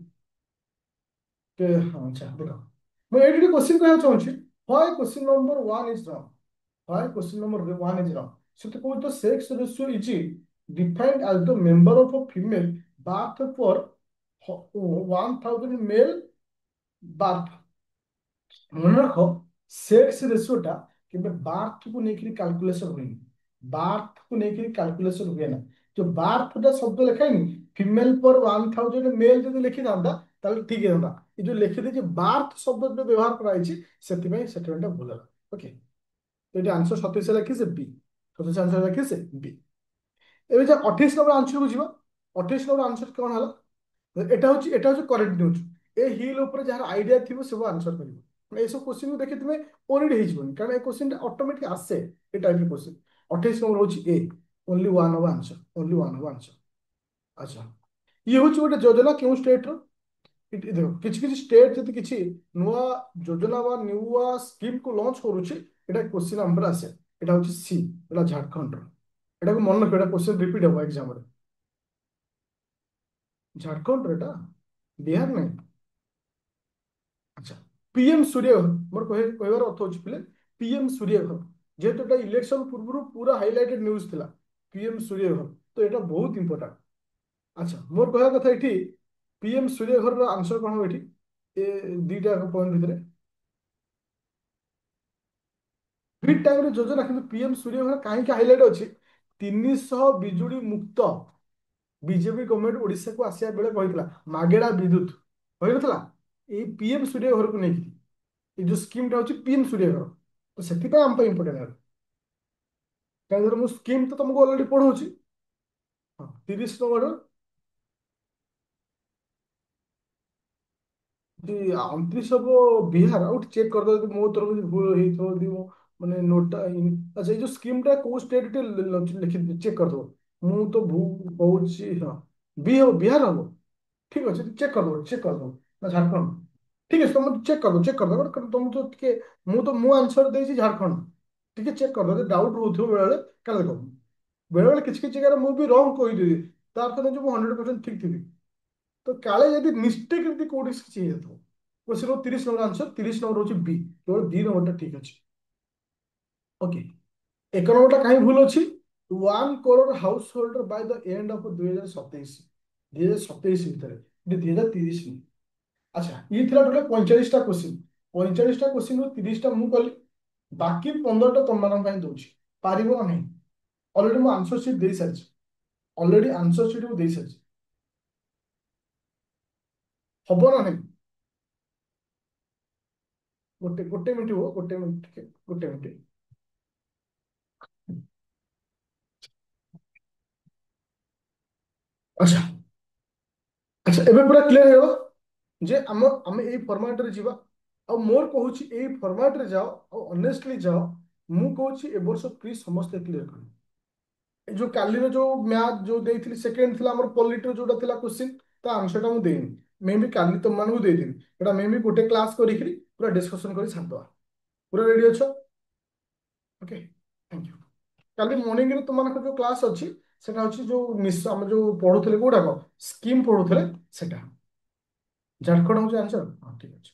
के। हाँ अच्छा देखो मैं एटी क्वेश्चन कहना चाहूँगी why question number 1 is wrong. Why question number 1 is wrong. So तो कोई तो sex ratio is defined as the member of a female birth for 1000 male birth. মনে রাখো সেক্স রেশিওটা কিন্তু বার্থକୁ ନେଇକିରି କ୍ୟାଲକୁଲେସନ ହୁଏନି। ବାର୍ଥକୁ ନେଇକିରି କ୍ୟାଲକୁଲେସନ ହୁଏ ନା। ଯୋଉ ବାର୍ଥଟା ଶବ୍ଦ ଲେଖାଏନି ଫିମେଲ ପର 1000 ମେଲ ଯଦି ଲେଖିଥାନ୍ତା ତାହେଲେ ଠିକ ହେଇଥାନ୍ତା। ଏ ଯୋଉ ଲେଖିଦେଇଛି ବାର୍ଥ ଶବ୍ଦ ଯୋଉ ବ୍ୟବହାର କରାଯାଇଛି ସେଥିପାଇଁ ସେଟମେଣ୍ଟଟା ଭୁଲ ହେଲା। ଓକେ ତ ଏଠି ଆନ୍ସର 27 ଲେଖିছে বি। 27 ଆନ୍ସର ଲେଖିছে বি। ଏବେ ଯେ 28 ନମ୍ବର ଆନ୍ସରକୁ ଯିବା। 28 ନମ୍ବର ଆନ୍ସର କଣ ହେଲା? এটা হচ্ছে করেক্ট নিউজ। এই হিল উপরে যার আইডিয়া থিব সে আনসর করিব। এইসব কোশ্চিন দেখি তুমি ওরিড ହେଇଯିବନି কারণ এই কোশ্চিনটা অটোমেটিক আসে এই টাইপের কোশ্চিন। 28 নম্বর হচ্ছে এ ওনলি ওয়ান হব আনসর। ওনলি ওয়ান হব আনসর। আচ্ছা ইয়ে হচ্ছে ଗୋଟେ ଯୋଜନା କେଉଁ ଷ୍ଟେଟର? ଦେଖ କିଛି କିଛି ଷ୍ଟେଟ ଯଦି କିଛି ନୂଆ ଯୋଜନା ବା ନୂଆ ସ୍କିମକୁ ଲଞ୍ଚ କରୁଛି ଏଟା କୋଶ୍ଚିନ୍ ଆମର ଆସେ। ଏଟା ହଉଛି ସି ଏଟା ଝାଡଖଣ୍ଡର। ଏଟାକୁ ମନେ ରଖିବ ଏଟା କୋଶ୍ଚିନ୍ ରିପିଟ ହବ ଏକ୍ସାମରେ। ଝାଡଖଣ୍ଡର ଏଟା ବିହାର ନାହିଁ। আচ্ছা পিএম সূর্যঘর মোর কহিবার অর্থ হচ্ছে পিলে পিএম সূর্যঘর যেহেতু এটা ইলেকশন পূর্বରୁ পুরা হাইলাইটেড নিউজ ଥିଲା পিএম সূর্যঘর তো এটা বহুত ইম্পর্টান্ট। আচ্ছা মোর কহিବା কথা এটি পিএম সূর্যঘরର আনসর কোন হবে এটি এ দুইটা পয়েন্ট ভিতরে ফিড টাইমରେ ଯୋଜନା କିନ୍ତୁ ପିଏମ ସୂର୍ଯ୍ୟଘର କାହିଁକି ହାଇଲାଇଟ୍ ଅଛି? 300 ବିଜୁଳି ମୁକ୍ତ ବିଜେପି ଗଭର୍ଣ୍ଣମେଣ୍ଟ ଓଡିଶାକୁ ଆସିବା ବେଳେ କହିଥିଲା ମାଗେଣା ବିଦ୍ୟୁତ କହିନଥିଲା ଏଇ ପିଏମ ସୂର୍ଯ୍ୟଘରକୁ ନେଇକି। ये जो स्कीमटा हूँ पीएम सूर्यघर तो से आम इम्पोर्टेंट है कहीं मुझे स्कीम तो तुमको अलरेडी पढ़ाऊँ। हाँ 30 नंबर 29 हम बिहार आउट चेक कर दो मो तरफ भूल हो माने नोटा अच्छा ये जो स्कीमटा को स्टेट लिखि चेक कर दो मु तो भूल कहूँ। हाँ बी हम बिहार हम ठीक अच्छे चेक कर दो ना झारखंड ठीक है तुम चेक कर दो तुम तो टे मु आंसर देसी झारखंड टे चेक कर दो डाउट रोथो बेले क्या देखो बेले बेले किसी किसी जगह मुझे रंग कहीदेवी तार जो 100% ठीक थी तो काले यदि मिस्टेक यदि कौटी किसी हो क्वेश्चन 30 नंबर आंसर 30 नंबर हूँ बी केवल बी नंबर ठीक अच्छे। ओके एक नंबर कहीं भूल अच्छी 1 crore house holder by the end of 2027 भितर 2030 अच्छा ये थिला टोटल 45टा क्वेश्चन। 45टा क्वेश्चन ରୁ 30ଟା ମୁଁ କଲି ବାକି 15ଟା ତମମାନଙ୍କ ପାଇଁ ଦଉଛି ପାରିବ ନା ନାହିଁ? ଅଲରେଡି ମୁଁ ଆନ୍ସର ସିଟ୍ ଦେଇ ସାରିଛି। ଅଲରେଡି ଆନ୍ସର ସିଟ୍ ମୁଁ ଦେଇ ସାରିଛି ହବ ନା ନାହିଁ? ଗୋଟେ ଗୋଟେ ମିନିଟ୍ ହୁଅ ଗୋଟେ ମିନିଟ୍ ଟିକେ ଗୋଟେ ମିନିଟ୍। ଆଚ୍ଛା ଆଚ୍ଛା ଏବେ ପୁରା କ୍ଲିୟର ହେଇଗଲା ଯେ ଆମେ ଏଇ ଫର୍ମାଟରେ ଯିବା ଆଉ ମୋର କହୁଛି ଏଇ ଫର୍ମାଟରେ ଯାଅ ଆଉ ଅନେଷ୍ଟଲି ଯାଅ। ମୁଁ କହୁଛି ଏ ବର୍ଷ ପ୍ଲିଜ ସମସ୍ତେ କ୍ଲିୟର କର। ଏ ଯୋଉ କାଲିର ଯୋଉ ମ୍ୟାଥ ଯୋଉ ଦେଇଥିଲି ସେକେଣ୍ଡ ଥିଲା ଆମର ପଲିଟିର ଯୋଉଟା ଥିଲା କ୍ୱେଶ୍ଚିନ୍ ତା ଆନ୍ସରଟା ମୁଁ ଦେଇନି। ମେ ବି କାଲି ତମମାନଙ୍କୁ ଦେଇଥିଲି ଏଟା ମେ ବି ଗୋଟେ କ୍ଲାସ୍ କରିକିରି ପୁରା ଡିସ୍କସନ କରି ଛାଡ଼ିଦେବା। ପୁରା ରେଡି ଅଛ? Okay thank you. କାଲି ମର୍ଣ୍ଣିଂରେ ତୁମମାନଙ୍କ ଯୋଉ କ୍ଲାସ୍ ଅଛି ସେଟା ହଉଛି ଯୋଉ ମିଶ ଆମେ ଯୋଉ ପଢୁଥିଲେ କୋଉଟାକ ସ୍କିମ୍ ପଢୁଥିଲେ ସେଟା ଝାଡ଼ଖଣ୍ଡ ହଉଛି ଆନ୍ସର। ହଁ ଠିକ ଅଛି।